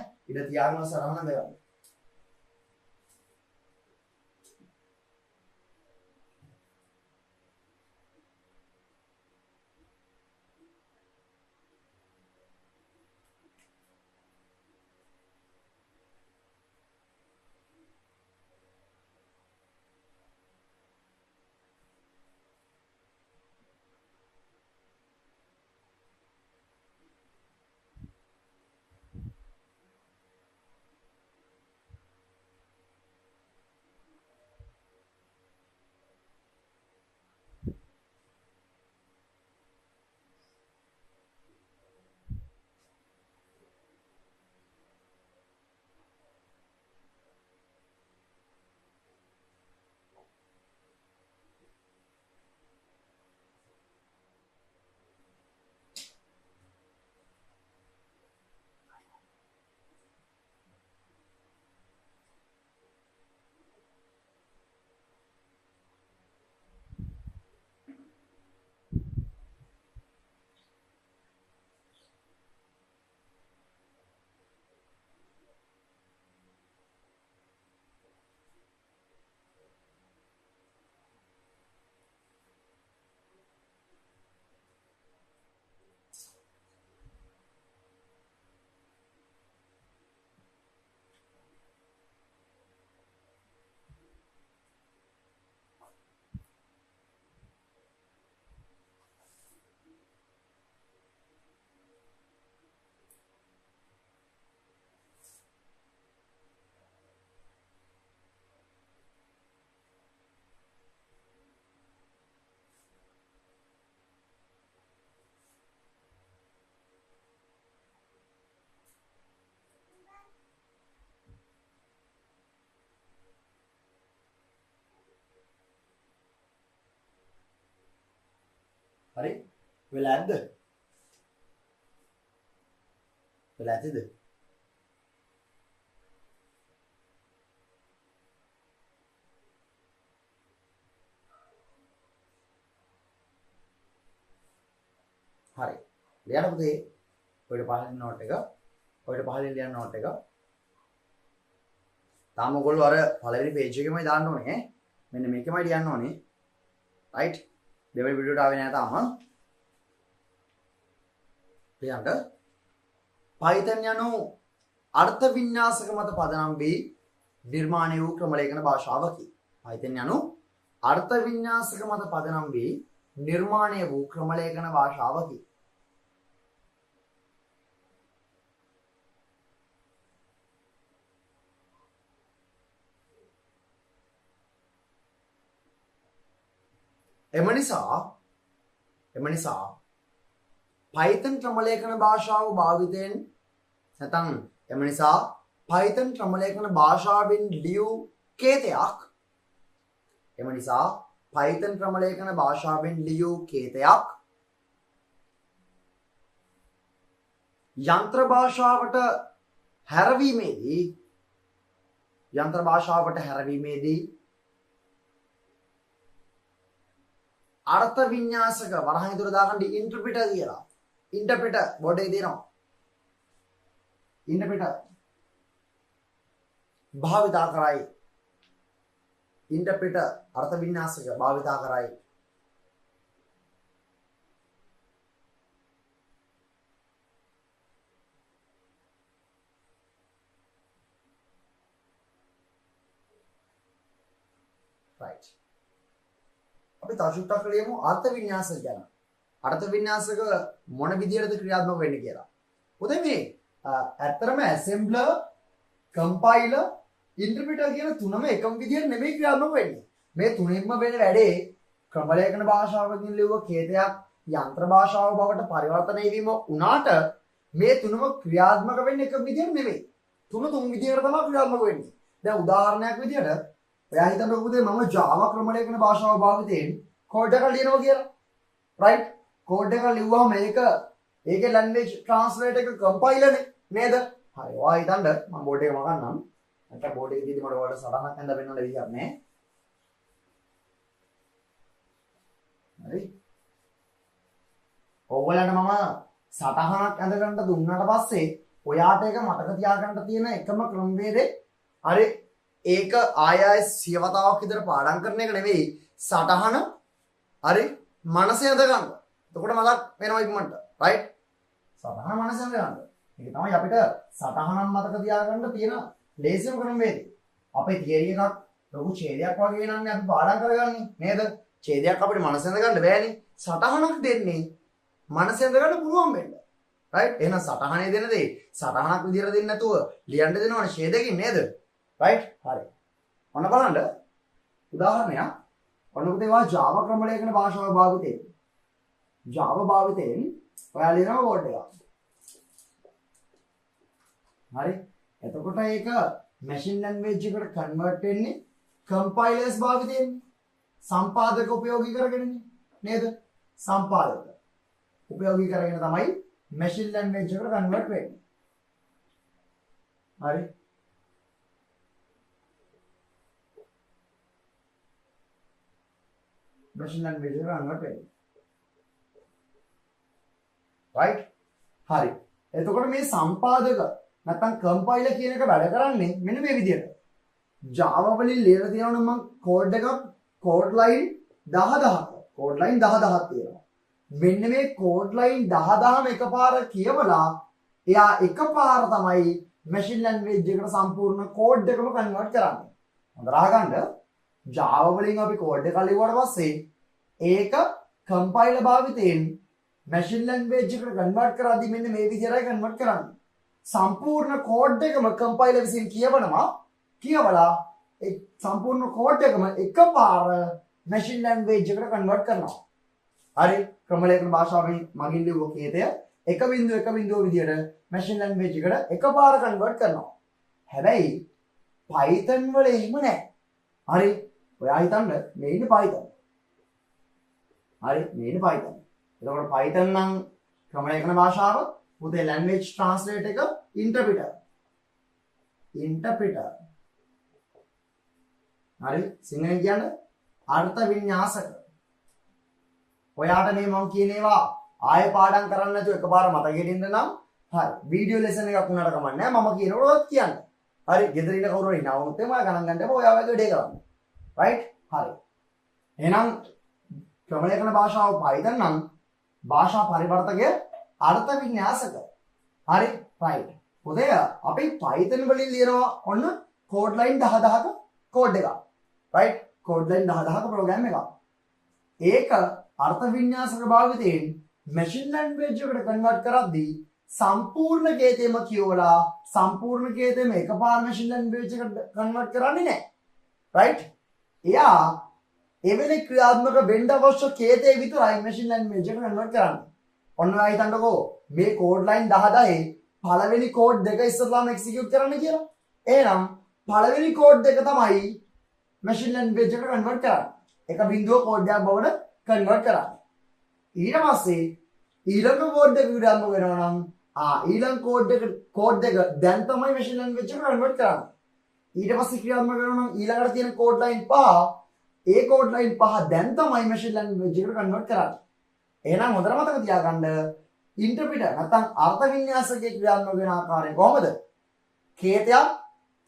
හරි වෙලා ඇද්ද? වෙලා ඇතිද? ලියන්න පුතේ. ඔයිට පහලින් නෝට් එක. ඔයිට පහලින් ලියන්න නෝට් එක. තාම ඔයගොල්ලෝ අර පළවෙනි page එකේමයි දාන්න ඕනේ ඈ. මෙන්න මේකමයි ලියන්න ඕනේ. right? දෙවෙනි වීඩියෝට ආවේ නැහැ තාම. ලියන්න. Python යනු අර්ථ වින්‍යාසක මත පදනම් වී නිර්මාණය වූ ක්‍රමලේඛන භාෂාවකි. Python යනු අර්ථ වින්‍යාසක මත පදනම් වී නිර්මාණය වූ ක්‍රමලේඛන භාෂාවකි. එම නිසා Python ක්‍රමලේඛන භාෂාව භාවිතයෙන් නැත්නම් එම නිසා Python ක්‍රමලේඛන භාෂාවෙන් ලියූ කේතයක් යන්ත්‍ර භාෂාවට හැරවීමේදී අර්ථ වින්‍යාසක වරහන් ඉදර දාගන්න ඉන්ටර්ප්‍රිටර් කියලා. ඉන්ටර්ප්‍රිටර් බෝඩ් එකේ තියෙනවා. ඉන්ටර්ප්‍රිටර් භාවිතා කරයි. ඉන්ටර්ප්‍රිටර් අර්ථ වින්‍යාසක භාවිතා කරයි. right. අපි තවසුට්ටක් ලියමු අර්ථ වින්‍යාසක ගැන. අර්ථ වින්‍යාසක මොන විදියටද ක්‍රියාත්මක වෙන්නේ කියලා. උදේ මේ ඇත්තටම assembler, compiler, interpreter කියන තුනම එකම විදියට නෙමෙයි ක්‍රියාත්මක වෙන්නේ. මේ තුනෙන්ම වෙන වැඩේ ක්‍රමලේඛන භාෂාවකින් ලියුව කේතයක් යන්ත්‍ර භාෂාව බවට පරිවර්තනය වීම උනාට මේ තුනම ක්‍රියාත්මක වෙන්නේ එකම විදියට නෙමෙයි. තුන විදියකට තමයි ක්‍රියාත්මක වෙන්නේ. දැන් උදාහරණයක් විදියට ඔයා හිතන්නකෝ පුතේ මම Java ක්‍රමලේඛන භාෂාව භාවිතයෙන් කෝඩ් එකක් ලියනවා කියලා. right? කෝඩ් එකක් ලිව්වම ඒකේ language translator එක compiler නේද? හරි. ඔයා හිතන්න මම බෝඩ් එක මගන්නම්. නැත්නම් බෝඩ් එකේ තියෙදි මට ඔයාලට සටහනක් හඳ වෙන්නලා විදියක් නෑ. හරි. ඔයගොල්ලන්ට මම සටහනක් ඇඳගන්න දුන්නාට පස්සේ ඔයාට ඒක මතක තියාගන්න තියෙන එකම ක්‍රමවේදේ හරි ඒක ආය සියවතාවක් විතර පාඩම් කරන එක නෙවෙයි සටහන හරි මනසේ අඳ ගන්න. එතකොට මතක් වෙනවා ඉක්මනට. right? සටහන මනසේ අඳ ගන්න. ඒක තමයි අපිට සටහනක් මතක තියාගන්න තියෙන ලේසිම ක්‍රමවේදය. අපේ තියරි එකක් ලොකු ඡේදයක් වගේ නන්නේ අපි පාඩම් කරගන්නේ නේද? ඡේදයක් අපිට මනසේ අඳ ගන්න බෑනේ. සටහනක් දෙන්නේ මනසේ අඳ ගන්න පුළුවන් වෙන්න. right? එහෙනම් සටහනේ දෙන දේ සටහනක් විදියට දෙන්නේ නැතුව ලියන්න දෙනවනේ ඡේදකින් නේද? right? හරි. ඔන්න බලන්න උදාහරණයක්. ඔන්න පුතේ වා Java ක්‍රමලේඛන භාෂාව භාවිතයෙන් Java භාවිතයෙන් ඔයා ලියනවා කෝඩ් එකක්. හරි. එතකොට ඒක machine language එකට convert වෙන්නේ compilers භාවිතයෙන්. සම්පාදක උපයෝගී කරගෙන නේද? සම්පාදක උපයෝගී කරගෙන තමයි machine language එකට convert වෙන්නේ. හරි. machine language එකට convert වෙන්නේ. right? හරි. එතකොට මේ සම්පාදක නැත්නම් compiler කියන එක වැඩ කරන්නේ මෙන්න මේ විදිහට. Java වලින් ලියලා තියෙනවා නම් කෝඩ් එකක් කෝඩ් ලයින් 10000ක්. කෝඩ් ලයින් 10000ක් තියෙනවා. මෙන්න මේ කෝඩ් ලයින් 10000ම එකපාර කියවලා එයා එකපාර තමයි machine language එකට සම්පූර්ණ කෝඩ් එකම කන්වර්ට් කරන්නේ. හොඳට අහගන්න. Java වලින් අපි කෝඩ් එක ලියුවාට පස්සේ ඒක compiler භාවිතයෙන් machine language එකට කන්වර්ට් කරද්දී මෙන්න මේ විදිහටයි කන්වර්ට් කරන්නේ. සම්පූර්ණ කෝඩ් එකම compiler විසින් කියවලා ඒ සම්පූර්ණ කෝඩ් එකම එකපාර machine language එකට කන්වර්ට් කරනවා. හරි. ක්‍රමලේඛන භාෂාවෙන් මගින් ලියුව කේතය එක බිඳුව විදිහට machine language එකට එකපාර කන්වර්ට් කරනවා. හැබැයි Python වල එහෙම නැහැ. හරි. ඔයා හිතන්න මේ ඉන්නේ Python. හරි. මේ ඉන්නේ Python. එතකොට Python නම් ක්‍රමලේඛන භාෂාව පුතේ language translate එක interpreter. හරි. සිංහලෙන් කියන්නේ අර්ථ වින්‍යාසක. ඔයාට මේ මම කියන ඒවා ආයෙ පාඩම් කරන්න නැතුව එකපාර මතකෙට ඉන්න නම් හරි. වීඩියෝ ලෙසන් එකක් වුණාට කමක් නැහැ. මම කියනකොටවත් කියන්න. හරි. ගෙදර ඉන්න කවුරු හරි නවුත් එම ගණන් ගන්න එපා. ඔයා වගේ වැඩේ කරන්න. රයිට්? හරි. එහෙනම් ක්‍රමලේඛන භාෂාව Python නම් භාෂා පරිවර්තකය අර්ථ වින්‍යාසක. හරි. රයිට්. පොතේ අපි Python වලින් ලියනවා ඔන්න කෝඩ් ලයින් 10000ක කෝඩ් එකක්. රයිට්? කෝඩ් ලයින් 10000ක ප්‍රෝග්‍රෑම් එකක්. ඒක අර්ථ වින්‍යාසක භාවිතයෙන් මැෂින් ලැන්ග්වේජ් එකට කන්වර්ට් කරද්දී සම්පූර්ණ කේතෙම කියවලා සම්පූර්ණ කේතෙම එකපාර මැෂින් ලැන්ග්වේජ් එකට කන්වර්ට් කරන්නේ නැහැ. රයිට්? එයා එවැනි ක්‍රියාත්මක වෙන්න අවශ්‍ය කේතේ විතරයි මැෂින් ලැන්ග්වේජ් එකට කන්වර්ට් කරන්නේ. ඔන්න ඔයා හිතන්නකෝ මේ කෝඩ් ලයින් 10 පළවෙනි කෝඩ් දෙක ඉස්සරලාම එක්සිකියුට් කරන්න කියලා. එහෙනම් පළවෙනි කෝඩ් දෙක තමයි මැෂින් ලැන්ග්වේජ් එකට කන්වර්ට් කරන්නේ. එක බිඳුව කෝඩ් එකක් බවට කන්වර්ට් කරන්නේ. ඊට පස්සේ ඊළඟ කෝඩ් එක ක්‍රියාත්මක වෙනවා නම් ඊළඟ කෝඩ් එක දැන් තමයි මැෂින් ලැන්ග්වේජ් එකට කන්වර්ට් කරන්නේ. ඊට පස්සේ ක්‍රියාත්මක වෙනවා නම් ඊළඟට තියෙන කෝඩ් ලයින් 5 ඒ කෝඩ් ලයින් 5 දැන් තමයි මැෂින් ලැන්ග්වේජ් එකට කන්වර්ට් කරන්නේ. එහෙනම් හොඳට මතක තියාගන්න ඉන්ටර්ප්‍රිටර් නැත්නම් අර්ථ වින්‍යාසකයේ ක්‍රියාත්මක වෙන ආකාරය කොහොමද? කේතයක්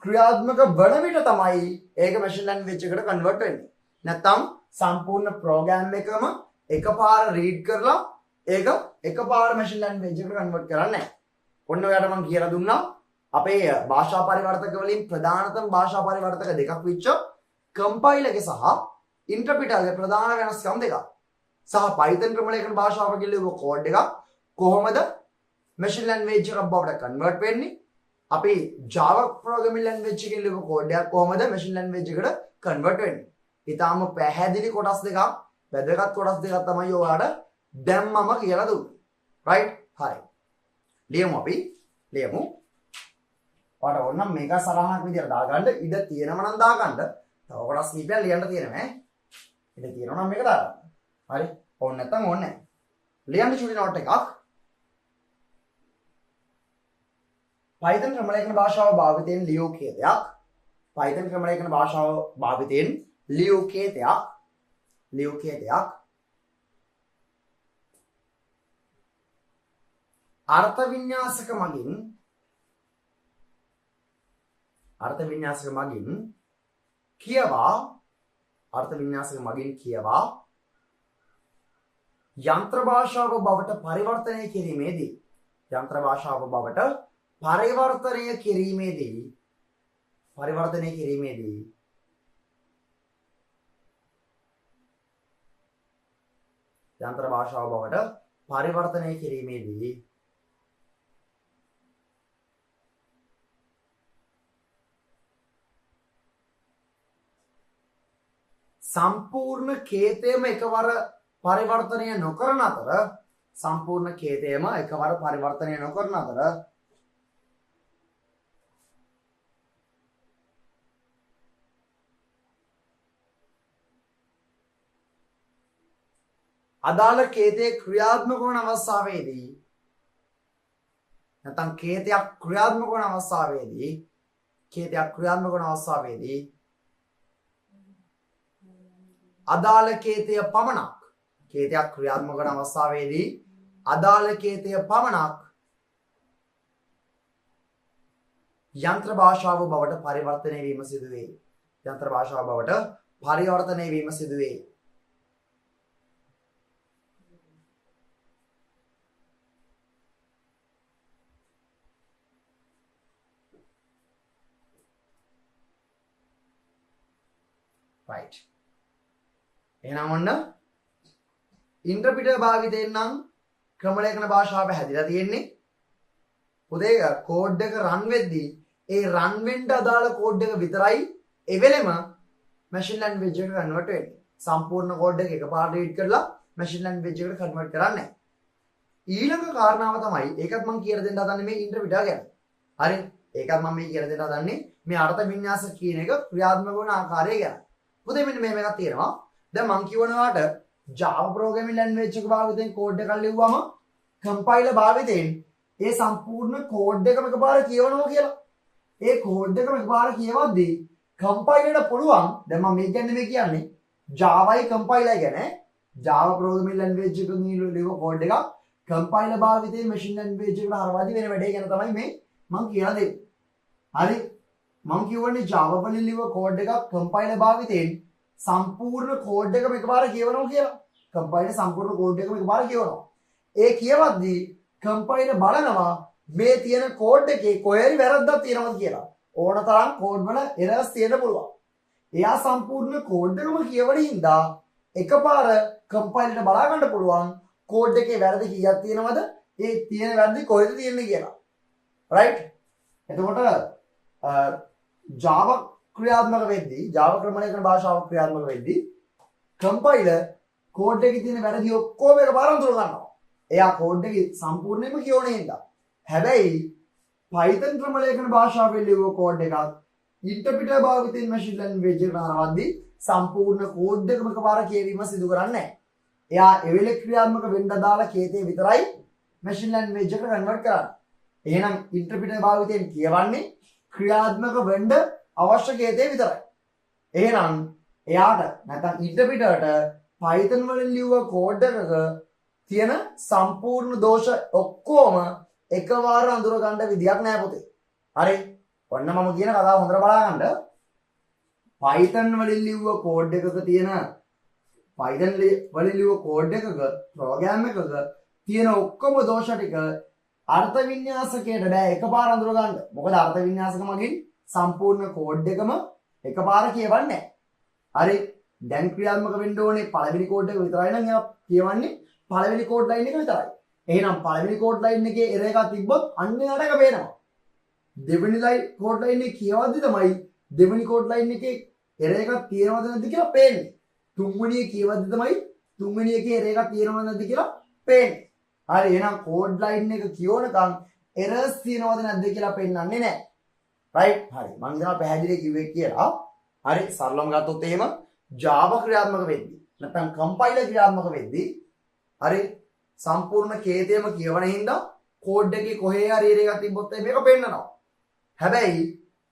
ක්‍රියාත්මක වන විට තමයි ඒක මැෂින් ලැන්ග්වේජ් එකට කන්වර්ට් වෙන්නේ. නැත්නම් සම්පූර්ණ ප්‍රෝග්‍රෑම් එකම එකපාර රීඩ් කරලා ඒක එකපාර මැෂින් ලැන්ග්වේජ් එකට කන්වර්ට් කරන්නේ නැහැ. ඔන්න ඔයාලට මම කියලා දුන්නා අපේ භාෂා පරිවර්තක වලින් ප්‍රධානතම භාෂා පරිවර්තක දෙකක් විච්ච කම්පයිලර් එක සහ ඉන්ටර්ප්‍රිටර්ගේ ප්‍රධාන වෙනස්කම් දෙකක්. සහ Python ක්‍රමලේඛන භාෂාව කියලා කෝඩ් එකක් කොහොමද මැෂින් ලැන්ග්වේජ් එකක් බවට කන්වර්ට් වෙන්නේ? අපි Java programming language එකකින් ලියපු කෝඩ් එකක් කොහොමද මැෂින් ලැන්ග්වේජ් එකට කන්වර්ට් වෙන්නේ? ඊටාම පැහැදිලි කොටස් දෙකක්, වැදගත් කොටස් දෙකක් තමයි ඔයාලට දැන් මම කියලා දුන්නේ. රයිට්? හරි. ලියමු. ඔයාලට ඕනම් මේක සරහනක් විදියට දාගන්න ඉඩ තියෙනම නම් දාගන්න. තව කොටස් කීපයක් ලියන්න තියෙනවා ඈ. ඉඩ තියෙනවා නම් මේක දාගන්න. හරි? ඕන නැත්නම් ඕනේ නැහැ. ලියන්න චුටි නෝට් එකක්. Python ක්‍රමලේඛන භාෂාව භාවිතයෙන් ලියූ කේතයක්. Python ක්‍රමලේඛන භාෂාව භාවිතයෙන් ලියූ කේතයක්. අර්ථ වින්‍යාසක මගින් කියවා යන්ත්‍ර භාෂාව බවට පරිවර්තනය කිරීමේදී සම්පූර්ණ කේතයම එකවර පරිවර්තනය නොකරන අතර අදාළ කේතයේ ක්‍රියාත්මක වන අවස්ථාවේදී නැත්නම් කේතයක් ක්‍රියාත්මක වන අවස්ථාවේදී අදාළ කේතය පමණක් යන්ත්‍ර භාෂාව බවට පරිවර්තනය වීම සිදු වේ. right. එහෙනම් ඔන්න ඉන්ටර්ප්‍රිටර් භාවිතයෙන් නම් ක්‍රමලේඛන භාෂාව හැදිලා තියෙන්නේ. පුතේ කෝඩ් එක රන් වෙද්දී ඒ රන් වෙන්න අදාළ කෝඩ් එක විතරයි එවෙලෙම මැෂින් ලැන්ග්වේජ් එකට කන්වර්ට් වෙන්නේ. සම්පූර්ණ කෝඩ් එක එකපාරට රීඩ් කරලා මැෂින් ලැන්ග්වේජ් එකට කන්වර්ට් කරන්නේ නැහැ. ඊළඟ කාරණාව තමයි ඒකත් මම කියලා දෙන්න හදන්නේ මේ ඉන්ටර්ප්‍රිටර් ගැන. හරි? ඒකත් මම මේ කියලා දෙන්න හදන්නේ මේ අර්ථ වින්‍යාස කියන එක ක්‍රියාත්මක වන ආකාරය ගැන. පුතේ මෙන්න මෙහෙම එකක් තියෙනවා. දැන් මම කියවනවාට Java programming language එක භාවිතයෙන් කෝඩ් එකක් ලිව්වම කම්පයිලර් භාවිතයෙන් ඒ සම්පූර්ණ කෝඩ් එකම එකපාර කියවනවා කියලා. ඒ කෝඩ් එකම එකපාර කියවද්දී කම්පයිලර්ට පුළුවන් දැන් මම මේ කියන්නේ Java කම්පයිලර් ගැන Java programming language එකකින් ලියව කෝඩ් එකක් කම්පයිලර් භාවිතයෙන් මැෂින් ලැන්ග්වේජ් එකට හරවාදී වෙන වැඩේ ගැන තමයි මේ මම කියලා දෙන්නේ. හරි මම කියවන්නේ Java වලින් ලියව කෝඩ් එකක් කම්පයිලර් භාවිතයෙන් සම්පූර්ණ කෝඩ් එකම එකපාර කියවනවා කියලා. කම්පයිලර් සම්පූර්ණ කෝඩ් එකම එකපාර කියවනවා. ඒ කියවද්දී කම්පයිලර් බලනවා මේ තියෙන කෝඩ් එකේ කොහේරි වැරද්දක් තියෙනවද කියලා. ඕන තරම් කෝඩ් වල එරර්ස් තියෙන්න පුළුවන්. එයා සම්පූර්ණ කෝඩ් එකම කියවන හින්දා එකපාර කම්පයිලර් බලා ගන්න පුළුවන් කෝඩ් එකේ වැරදි කීයක් තියෙනවද? ඒ තියෙන වැරදි කොහෙද තියෙන්නේ කියලා. රයිට්? එතකොට Java ක්‍රියාත්මක වෙද්දී Java ක්‍රමලේඛන භාෂාව ක්‍රියාත්මක වෙද්දී කම්පයිලර් කෝඩ් එකේ තියෙන වැරදි ඔක්කොම එකපාර අඳුර ගන්නවා. එයා කෝඩ් එකේ සම්පූර්ණයෙන්ම කියවන්නේ හින්දා. හැබැයි Python ක්‍රමලේඛන භාෂාවෙන් ලියව කෝඩ් එකක් ඉන්ටර්ප්‍රිටර් භාවිතයෙන් මැෂින් ලර්නින් එකට හරවද්දී සම්පූර්ණ කෝඩ් එකම එකපාර කියවීම සිදු කරන්නේ නැහැ. එයා එවෙලේ ක්‍රියාත්මක වෙන්න දාලා කේතේ විතරයි මැෂින් ලර්නින් එකට කන්වර්ට් කරන්නේ. එහෙනම් ඉන්ටර්ප්‍රිටර් භාවිතයෙන් කියවන්නේ ක්‍රියාත්මක වෙන්න අවශ්‍ය කේතේ විතරයි. එහෙනම් එයාට නැත්නම් ඉන්ටර්ප්‍රිටර්ට Python වලින් ලියව කෝඩ් එකක තියෙන සම්පූර්ණ දෝෂ ඔක්කොම එකවර අඳුර ගන්න විදියක් නැහැ පුතේ. හරි. ඔන්න මම කියන කතාව හොඳට බලාගන්න. Python වලින් ලියව කෝඩ් එකක තියෙන Python වලින් ලියව කෝඩ් එකක ප්‍රෝග්‍රෑම් එකක තියෙන ඔක්කොම දෝෂ ටික අර්ථ වින්‍යාසකයට බෑ එකපාර අඳුර ගන්න. මොකද අර්ථ වින්‍යාසක මගින් සම්පූර්ණ කෝඩ් එකම එකපාර කියවන්නේ නැහැ. හරි. දැන් ක්‍රියාත්මක වෙන්න ඕනේ පළවෙනි කෝඩ් එක විතරයි නම් එයා කියවන්නේ පළවෙනි කෝඩ් ලයින් එක විතරයි. එහෙනම් පළවෙනි කෝඩ් ලයින් එකේ එරර් එකක් තිබ්බොත් අන්න එයාට එක පේනවා. දෙවෙනි කෝඩ් ලයින් එක කියවද්දි තමයි දෙවෙනි කෝඩ් ලයින් එකේ එරර් එකක් තියෙනවද නැද්ද කියලා පේන්නේ. තුන්වෙනි එක කියවද්දි තමයි තුන්වෙනි එකේ එරර් එකක් තියෙනවද නැද්ද කියලා පේන්නේ. හරි එහෙනම් කෝඩ් ලයින් එක කියවනකම් එරර්ස් තියෙනවද නැද්ද කියලා පෙන්නන්නේ නැහැ. රයිට්? හරි. මම ඉතින් පැහැදිලි කිව්වේ කියලා. හරි සරලවම ගත්තොත් එහෙම Java ක්‍රියාත්මක වෙද්දී නැත්නම් කම්පයිලර් ක්‍රියාත්මක වෙද්දී හරි සම්පූර්ණ කේතයම කියවන හින්දා කෝඩ් එකේ කොහේ හරි එරර් එකක් තිබ්බොත් මේක පෙන්නනවා. හැබැයි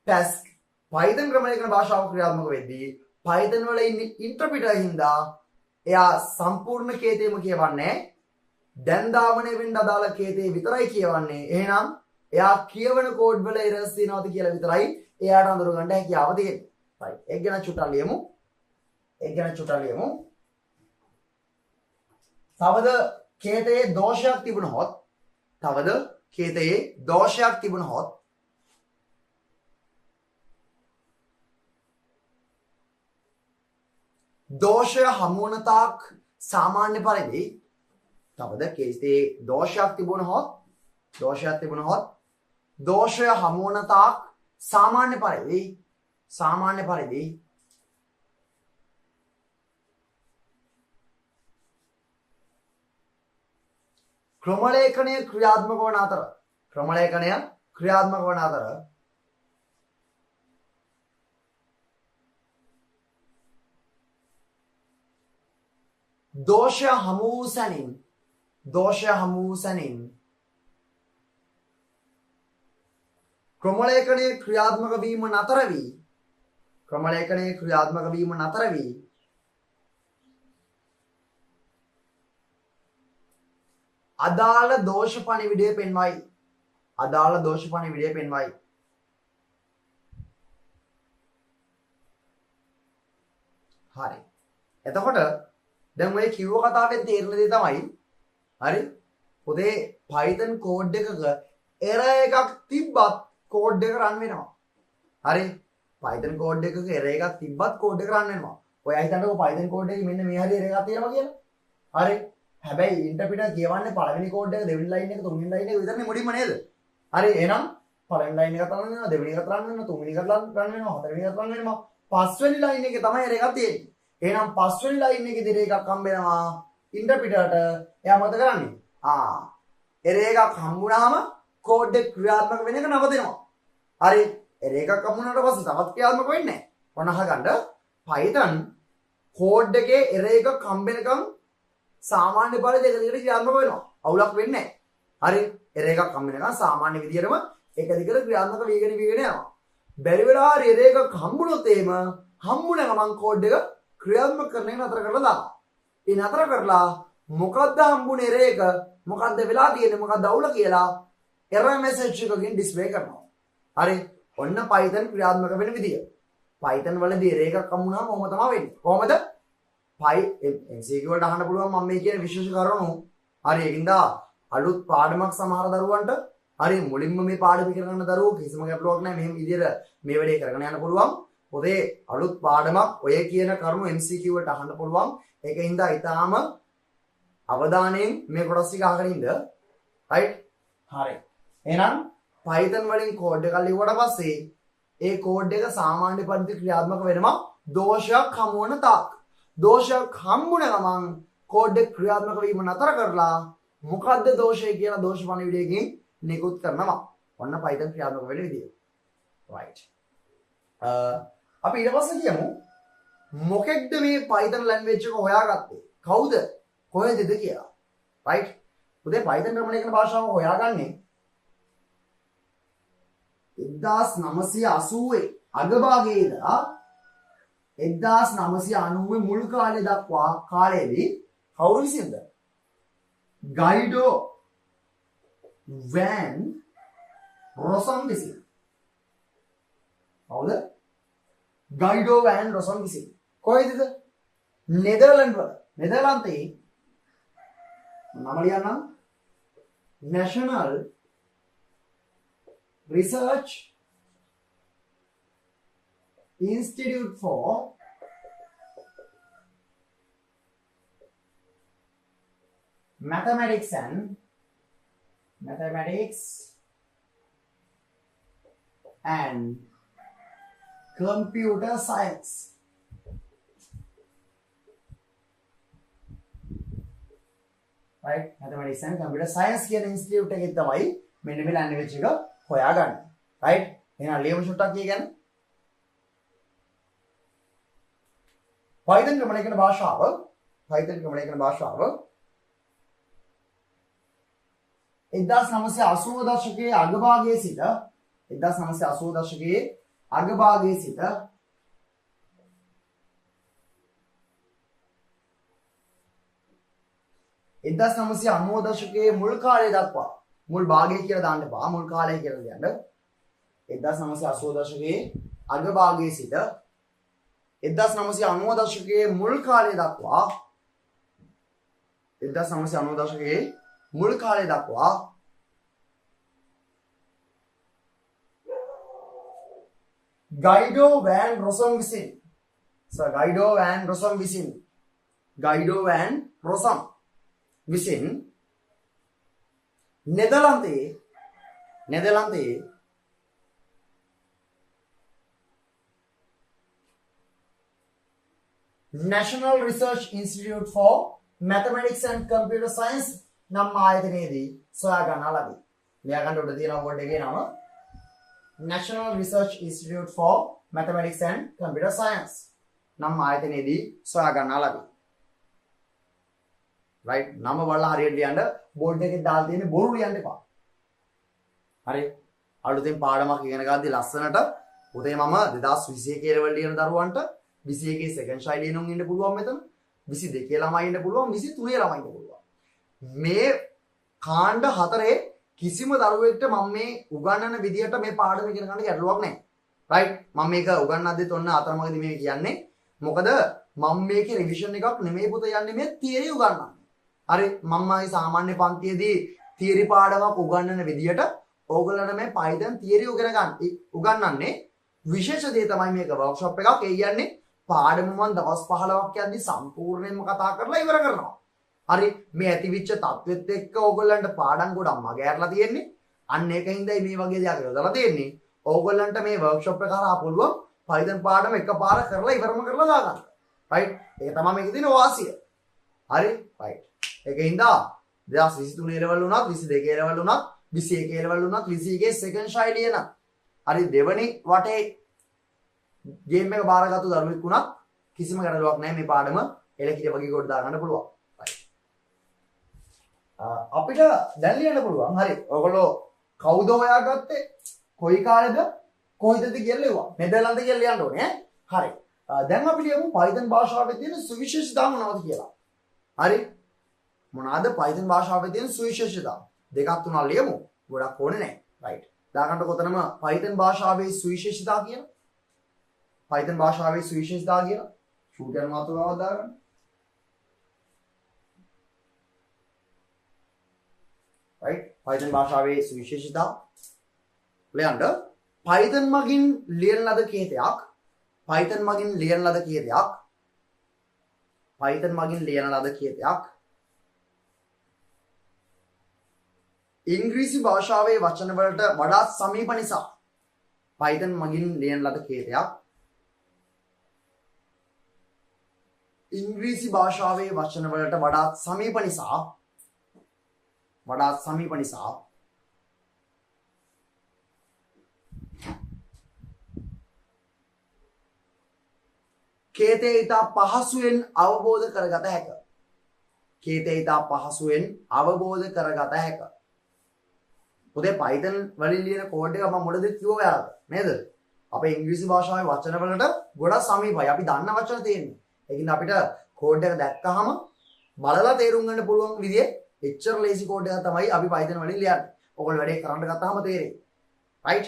Pasc Python ක්‍රමලේඛන භාෂාව ක්‍රියාත්මක වෙද්දී Python වල ඉන්නේ ඉන්ටර්ප්‍රිටර් හින්දා එයා සම්පූර්ණ කේතයම කියවන්නේ දැන් දාමනය වෙන්න අදාළ කේතේ විතරයි කියවන්නේ. එහෙනම් එයා කියවන කෝඩ් වල එරර්ස් තියෙනවද කියලා විතරයි එයාට අඳුර ගන්න හැකියාව තියෙන්නේ. right ඒක ගැන චුට්ටක් ලියමු. තවද කේතයේ දෝෂයක් තිබුණොත් දෝෂය හමු වන තාක් සාමාන්‍ය පරිදි තවද කේතයේ දෝෂයක් තිබුණොත් දෝෂය හමු වන තාක් සාමාන්‍ය පරිදි ක්‍රමලේඛනය ක්‍රියාත්මක වන අතර දෝෂය හමු වූ සැනින් ක්‍රමලේඛනයේ ක්‍රියාත්මක වීම නතර වී අදාළ දෝෂ පණිවිඩය පෙන්වයි. හරි. එතකොට දැන් ඔය කිව්ව කතාවෙන් තේරෙන දේ තමයි හරි පොතේ Python කෝඩ් එකක එරර් එකක් තිබ්බත් කෝඩ් එක රන් වෙනවා. හරි Python කෝඩ් එකක එරර් එකක් තිබ්බත් කෝඩ් එක රන් වෙනවා. ඔය හිතන්නකෝ Python කෝඩ් එකේ මෙන්න මේ හරිය එරර් එකක් තියෙනවා කියලා. හරි හැබැයි ඉන්ටර්ප්‍රිටර් කියවන්නේ පළවෙනි කෝඩ් එක දෙවෙනි ලයින් එක තුන්වෙනි ලයින් එක විතරනේ මුලින්ම නේද? හරි එහෙනම් පළවෙනි ලයින් එක රන් වෙනවා දෙවෙනි එක රන් වෙනවා තුන්වෙනි එක රන් වෙනවා හතරවෙනි එක රන් වෙනවා පස්වෙනි ලයින් එකේ තමයි එරර් එකක් තියෙන්නේ. එහෙනම් පස්වෙනි ලයින් එකේ එරර් එකක් හම්බ වෙනවා ඉන්ටර්ප්‍රිටර්ට. එයා මොකද කරන්නේ? එරර් එකක් හම්බුනාම කෝඩ් එක ක්‍රියාත්මක වෙන එක නවතිනවා. හරි එරර් එකක් හම්බුනාට පස්සේ තවත් ක්‍රියාත්මක වෙන්නේ නැහැ. ඔන්න අහගන්න Python කෝඩ් එකේ එරර් එකක් හම්බ වෙනකම් සාමාන්‍ය බල දෙක දිගට ක්‍රියාත්මක වෙනවා. අවුලක් වෙන්නේ නැහැ. හරි එරර් එකක් හම්බ වෙනකම් සාමාන්‍ය විදියටම එක දිගට ක්‍රියාත්මක වීගෙන යනවා. බැරි වෙලා එරර් එකක් හම්බුනොත් එහෙම හම්බුන ගමන් කෝඩ් එක ක්‍රියාත්මක කරන එක නතර කරලා දානවා. ඒ නතර කරලා මොකද්ද හම්බුනේ රේක මොකද්ද වෙලා තියෙන්නේ මොකද්ද අවුල කියලා error message එකකින් display කරනවා. හරි. ඔන්න Python ක්‍රියාත්මක වෙන විදිය. Python වලදී රේකක් හම්බුනහම ඔහොම තමයි වෙන්නේ. කොහොමද? MCQ වලට අහන්න පුළුවන් මම මේ කියන විශේෂ කරුණු. හරි. ඒකින්ද අලුත් පාඩමක් සමහර දරුවන්ට හරි මුලින්ම මේ පාඩම ඉගෙන ගන්න දරුවෝ කිසිම ගැටලුවක් නැහැ. මෙහෙම විදියට මේ වැඩේ කරගෙන යන්න පුළුවන්. පොතේ අලුත් පාඩමක් ඔය කියන කරුණු MCQ වලට අහන්න පුළුවන්. ඒකින්ද ඊටාම අවධානයෙන් මේ කොටස් ටික අහගෙන ඉන්න. රයිට්? හරි. එහෙනම් Python වලින් කෝඩ් එකක් ලිව්වට පස්සේ ඒ කෝඩ් එක සාමාන්‍ය පරිදි ක්‍රියාත්මක වෙනවා දෝෂයක් හමු වන තාක්. දෝෂයක් හම්බුන ගමන් කෝඩ් එක ක්‍රියාත්මක වීම නතර කරලා මොකද්ද දෝෂය කියලා දෝෂ පණිවිඩයකින් නිකුත් කරනවා. ඔන්න Python ක්‍රියාත්මක වෙන විදිය. right. අපි ඊට පස්සේ කියමු මොකෙක්ද මේ Python language එක හොයාගත්තේ? කවුද? කොහෙදද කියලා. right. උදේ Python ක්‍රමණිකන භාෂාව හොයාගන්නේ 1980 අගභාගයේ ඉඳලා 1990 මුල් කාලය දක්වා කාලයේදී කවුරු විසින්ද? ගයිඩෝ වැන් රොසම් විසින්. කවුද? ගයිඩෝ වැන් රොසම් විසින්. කොහෙදද? නෙදර්ලන්ඩ් වල. නෙදර්ලන්තේ නම ලියන්නම්. National Research Institute for Mathematics and Computer Science. right? Mathematics and Computer Science කියන ඉන්ස්ටිටියුට් එකේ තමයි මෙන්න මේ ලැන්ග්වේජ් එක හොයාගන්නේ. right? එහෙනම් ලියමු ෂොට්ටක් කියන්නේ Python ක්‍රමණිකන භාෂාව 1980 දශකයේ අගභාගයේ සිට 1980 දශකයේ අගභාගයේ සිට 1990 දශකයේ මුල් කාලය දක්වා මුල් භාගය කියලා දාන්න එපා මුල් කාලය කියලා ලියන්න 1980 දශකයේ අගභාගයේ සිට 1990 දශකයේ මුල් කාලය දක්වා 1990 දශකයේ මුල් කාලය දක්වා ගයිඩෝ වැන් රොසම් විසින් නෙදර්ලන්තයේ National Research Institute for Mathematics and Computer Science නම් ආයතනයේදී සොයා ගන්නා ලදී. මෙයා ගන්න උඩ තියෙන කෝඩ් එකේ නම National Research Institute for Mathematics and Computer Science නම් ආයතනයේදී සොයා ගන්නා ලදී. right? නම බලලා හරියට ලියන්න බෝඩ් එකේ දාලා තියෙන බොරු ලියන්න එපා. හරි? අලුතෙන් පාඩමක් ඉගෙන ගද්දි ලස්සනට උදේ මම 2021 ලෙවල් ලියන දරුවන්ට 21 සෙකන්ඩ් ශෛලියෙනුම් ඉන්න පුළුවන් මෙතන 22 ළමයි ඉන්න පුළුවන් 23 ළමයි ඉන්න පුළුවන් මේ කාණ්ඩ හතරේ කිසිම දරුවෙක්ට මම මේ උගන්වන විදියට මේ පාඩම ඉගෙන ගන්න ගැටලුවක් නැහැ රයිට් මම මේක උගන්වද්දිත් ඔන්න අතරමඟදී මේ කියන්නේ මොකද මම මේකේ රිවිෂන් එකක් නෙමෙයි පුත යන්නේ මේ තියරි උගන්වන්නේ හරි මම මේ සාමාන්‍ය පන්තියේදී තියරි පාඩමක් උගන්වන විදියට ඕගොල්ලන්ට මේ Python තියරි උගන්වන්නේ විශේෂ දේ තමයි මේක වර්ක්ෂොප් එකක් ඒ කියන්නේ පාඩම මම දවස් 15ක් යද්දි සම්පූර්ණයෙන්ම කතා කරලා ඉවර කරනවා. හරි මේ ඇතිවිච්ච තත්වෙත් එක්ක ඕගොල්ලන්ට පාඩම් ගොඩක් මගහැරලා තියෙන්නේ. අන්න ඒකින්දයි මේ වගේ දෙයක් යොදලා තියෙන්නේ. ඕගොල්ලන්ට මේ වර්ක්ෂොප් එක කරා පුළුවන් Python පාඩම එකපාර කරලා ඉවරම කරලා දාගන්න. රයිට්? ඒක තමයි මේකේ තියෙන වාසිය. හරි? රයිට්. ඒකින්ද 2023 ලෙවල් උනත් 22 ලෙවල් උනත් 21 ලෙවල් උනත් 21 සෙකන්ඩ් ශෛලිය නම් හරි දෙවනි වටේ ගේම් එක බාරගත්තු දරුවෙක් වුණත් කිසිම ගැටලුවක් නැහැ මේ පාඩම එලකිට වගේ කොට දා ගන්න පුළුවන්. අපිට දැන් ලියන්න පුළුවන්. හරි. ඔයගොල්ලෝ කවුද හොයාගත්තේ? කොයි කාලෙද? කොහෙදද කියලා ලියුවා. නෙදර්ලන්ත කියලා ලියන්න ඕනේ ඈ. හරි. දැන් අපි ලියමු Python භාෂාවේ තියෙන සුවිශේෂතාව මොනවද කියලා. හරි. මොනවාද Python භාෂාවේ තියෙන සුවිශේෂතා? දෙකක් තුනක් ලියමු. ගොඩක් ඕනේ නැහැ. right. දාගන්න කොතනම Python භාෂාවේ සුවිශේෂතා කියලා. Python භාෂාවේ සුවිශේෂතා කියලා. ෂූටර් මාතෘකාවක් දාගන්න. right. Python භාෂාවේ සුවිශේෂතා. ලියන්න Python මගින් ලියන ලද කීතයක් Python මගින් ලියන ලද කීතයක් Python මගින් ලියන ලද කීතයක් ඉංග්‍රීසි භාෂාවේ වචන වලට වඩා සමීප නිසා Python මගින් ලියන ලද කීතයක් ඉංග්‍රීසි භාෂාවේ වචන වලට වඩා සමීප නිසා කේතේ ඉතා පහසුවෙන් අවබෝධ කරගත හැක. කේතේ ඉතා පහසුවෙන් අවබෝධ කරගත හැක. පොතේ Python වලින් ලියන කෝඩ් එක මම මුලදී කිව්වා ඔයාලට නේද? අපේ ඉංග්‍රීසි භාෂාවේ වචන වලට ගොඩක් සමීපයි. අපි දන්න වචන තියෙන්නේ. ඒකින්ද අපිට කෝඩ් එක දැක්කහම බලලා තේරුම් ගන්න පුළුවන් විදිහේ එච්චර ලේසි කෝඩ් එකක් තමයි අපි Python වලින් ලියන්නේ. ඔයගොල්ලෝ වැඩේ කරන්න ගත්තාම තේරෙයි. right?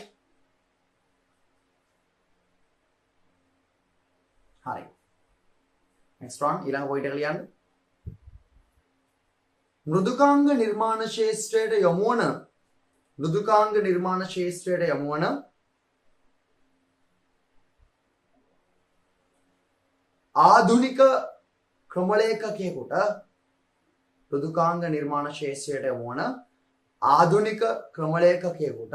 හරි. next one ඊළඟ point එක ලියන්න. මෘදුකාංග නිර්මාණ ශාස්ත්‍රයට යොමු වන ආධුනික ක්‍රමලේඛකයෙකුට මෘදුකාංග නිර්මාණ ශාස්ත්‍රයට යොමු වන ආධුනික ක්‍රමලේඛකයෙකුට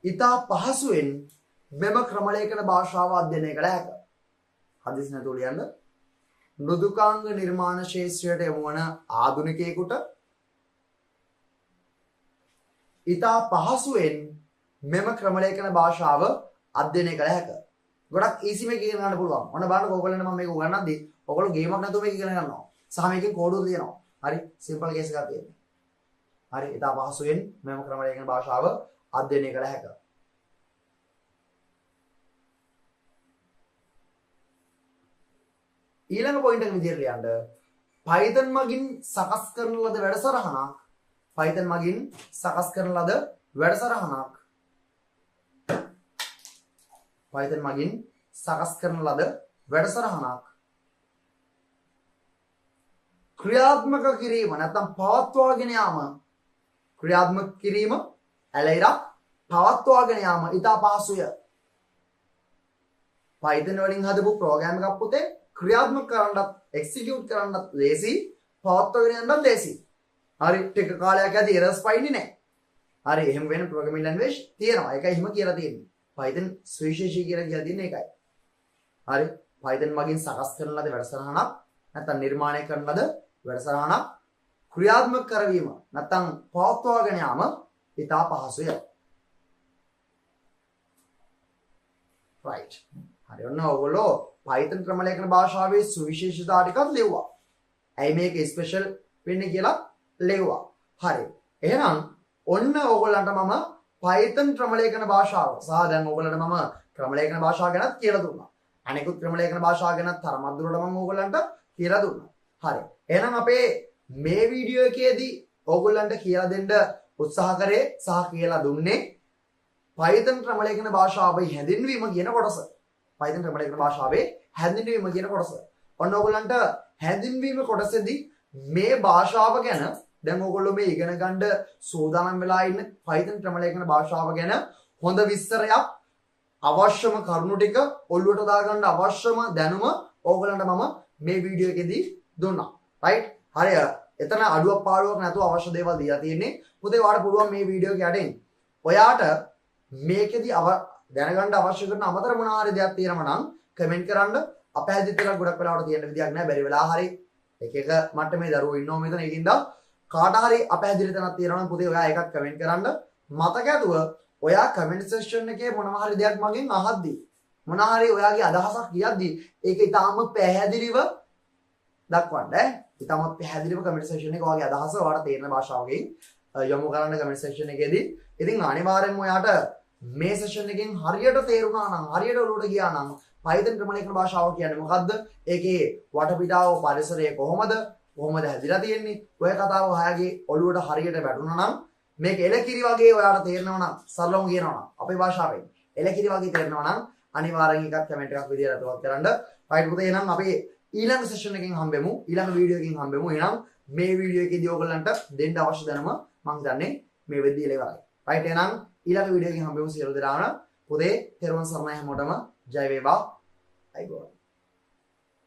ඉතා පහසුවෙන් මෙම ක්‍රමලේඛන භාෂාව අධ්‍යයනය කළ හැක. හදිසි නැතුව ලියන්න. මෘදුකාංග නිර්මාණ ශාස්ත්‍රයට යොමු වන ආධුනිකයෙකුට ඉතා පහසුවෙන් මෙම ක්‍රමලේඛන භාෂාව අධ්‍යයනය කළ හැක. ගොඩක් ඊසි මේක ඉගෙන ගන්න පුළුවන්. ඔන්න බලන්න ඔයගොල්ලන්ට මම මේක උගන්වද්දී ඔයගොල්ලෝ ගේමක් නැතුව මේක ඉගෙන ගන්නවා. සහ මේකෙන් කෝඩුත් ලියනවා. හරි සිම්පල් කේස් එකක් තියෙනවා. හරි ඉතා පහසුවෙන් මෙම ක්‍රමලේඛන භාෂාව අධ්‍යයනය කළ හැක. ඊළඟ පොයින්ට් එක විදිහට ලියන්න. Python මගින් සකස් කරන ලද වැඩසටහනක් Python මගින් සකස් කරන ලද වැඩසටහනක් Python මගින් සකස් කරන ලද වැඩසටහනක් ක්‍රියාත්මක කිරීම නැත්නම් පවත්වාගෙන යාම ක්‍රියාත්මක කිරීම ඇලයිරක් පවත්වාගෙන යාම ඉතා පහසුය. Python වලින් හදපු ප්‍රෝග්‍රෑම් එකක් පුතේ ක්‍රියාත්මක කරන්නත් එක්සිකියුට් කරන්නත් ලේසි පවත්වාගෙන යන්නත් ලේසි. හරි ටික කාලයක් යද්දී එරර්ස් පයින්නේ නැහැ. හරි එහෙම වෙන ප්‍රෝග්‍රෑමින් ලැන්ග්වේජ් තියෙනවා. ඒකයි එහෙම කියලා තියෙන්නේ. Python සුවිශේෂී කියලා තියෙන්නේ ඒකයි. හරි Python මගින් සකස් කරන ලද වැඩසටහනක් නැත්නම් නිර්මාණය කරන ලද වැඩසටහනක් ක්‍රියාත්මක කරවීම නැත්නම් පවත්වාගෙන යාම ඉතා පහසුය. right. හරි ඔන්න ඔයගොල්ලෝ Python ක්‍රමලේඛන භාෂාවේ සුවිශේෂතා ටිකක් ලියුවා. ඇයි මේක ස්පෙෂල් වෙන්නේ කියලා ලියුවා. හරි. එහෙනම් ඔන්න ඔයගොල්ලන්ට මම Python ක්‍රමලේඛන භාෂාව සහ දැන් ඔයගොල්ලන්ට මම ක්‍රමලේඛන භාෂාව ගැනත් කියලා දුන්නා. අනෙකුත් ක්‍රමලේඛන භාෂාව ගැනත් තරමක් දුරට මම ඔයගොල්ලන්ට කියලා දුන්නා. හරි. එහෙනම් අපේ මේ වීඩියෝ එකේදී ඔයගොල්ලන්ට කියලා දෙන්න උත්සාහ කරේ සහ කියලා දුන්නේ Python ක්‍රමලේඛන භාෂාවේ හැඳින්වීම කියන කොටස. Python ක්‍රමලේඛන භාෂාවේ හැඳින්වීම කියන කොටස. ඔන්න ඔයගොල්ලන්ට හැඳින්වීම කොටසේදී මේ භාෂාව ගැන දැන් ඔයගොල්ලෝ මේ ඉගෙන ගන්න සූදානම් වෙලා ඉන්න Python ක්‍රමලේඛන භාෂාව ගැන හොඳ විස්තරයක් අවශ්‍යම කරුණු ටික ඔළුවට දාගන්න අවශ්‍යම දැනුම ඕගොල්ලන්ට මම මේ වීඩියෝ එකේදී දුන්නා. right? හරි. එතන අඩුවක් පාඩුවක් නැතුව අවශ්‍ය දේවල් දීලා තියෙන්නේ. පුතේ ඔයාලට පුළුවන් මේ වීඩියෝ එක යටින් ඔයාට මේකෙදි දැනගන්න අවශ්‍ය කරන අමතර මොනවා හරි දෙයක් තියෙනවා නම් කමෙන්ට් කරන්න. අපහැදිලි ටිකක් ගොඩක් වෙලාවට තියෙන විදියක් නැහැ. බැරි වෙලා හරි එක එක මට්ටමේ දරුවෝ ඉන්නවා මෙතන. ඒකින්ද කාට හරි අපහැදිලි තැනක් තියෙනවා නම් පුතේ ඔයා එකක් කමෙන්ට් කරන්න. මතක ඇතුව ඔයා කමෙන්ට් සෙක්ෂන් එකේ මොනවා හරි දෙයක් මගෙන් අහද්දී මොනවා හරි ඔයාගේ අදහසක් කියද්දී ඒක ඊටාම පැහැදිලිව දක්වන්න. ඊටාම පැහැදිලිව කමෙන්ට් සෙක්ෂන් එකේ ඔයාගේ අදහස ඔයාලට තේරෙන භාෂාවකින් යොමු කරන්න කමෙන්ට් සෙක්ෂන් එකේදී. ඉතින් අනිවාර්යෙන්ම ඔයාට මේ සෙෂන් එකෙන් හරියට තේරුණා නම් හරියට ඔළුවට ගියා නම් Python ක්‍රමලේඛන භාෂාව කියන්නේ මොකද්ද? ඒකේ වටපිටාව පරිසරය කොහොමද හැදිලා තියෙන්නේ? ඔය කතාව ඔයාගේ ඔළුවට හරියට වැටුණා නම් මේක එලකිරි වගේ ඔයාලට තේරෙනවා නම් සරලවම කියනවා නම් අපේ භාෂාවෙන් එලකිරි වගේ තේරෙනවා නම් අනිවාර්යෙන් එකක් කමෙන්ට් එකක් විදියට අතවත් කරන්න. right පුතේ එහෙනම් අපි ඊළඟ සෙෂන් එකකින් හම්බෙමු. ඊළඟ වීඩියෝ එකකින් හම්බෙමු. එහෙනම් මේ වීඩියෝ එකේදී ඔයගලන්ට දෙන්න අවශ්‍ය දැනුම මම හිතන්නේ මේ වෙද්දී ඉවරයි. right එහෙනම් ඊළඟ වීඩියෝ එකකින් හම්බෙමු සියලු දෙනාම. පුතේ තෙරුවන් සරණයි හැමෝටම. ජය වේවා. අයිබෝන්.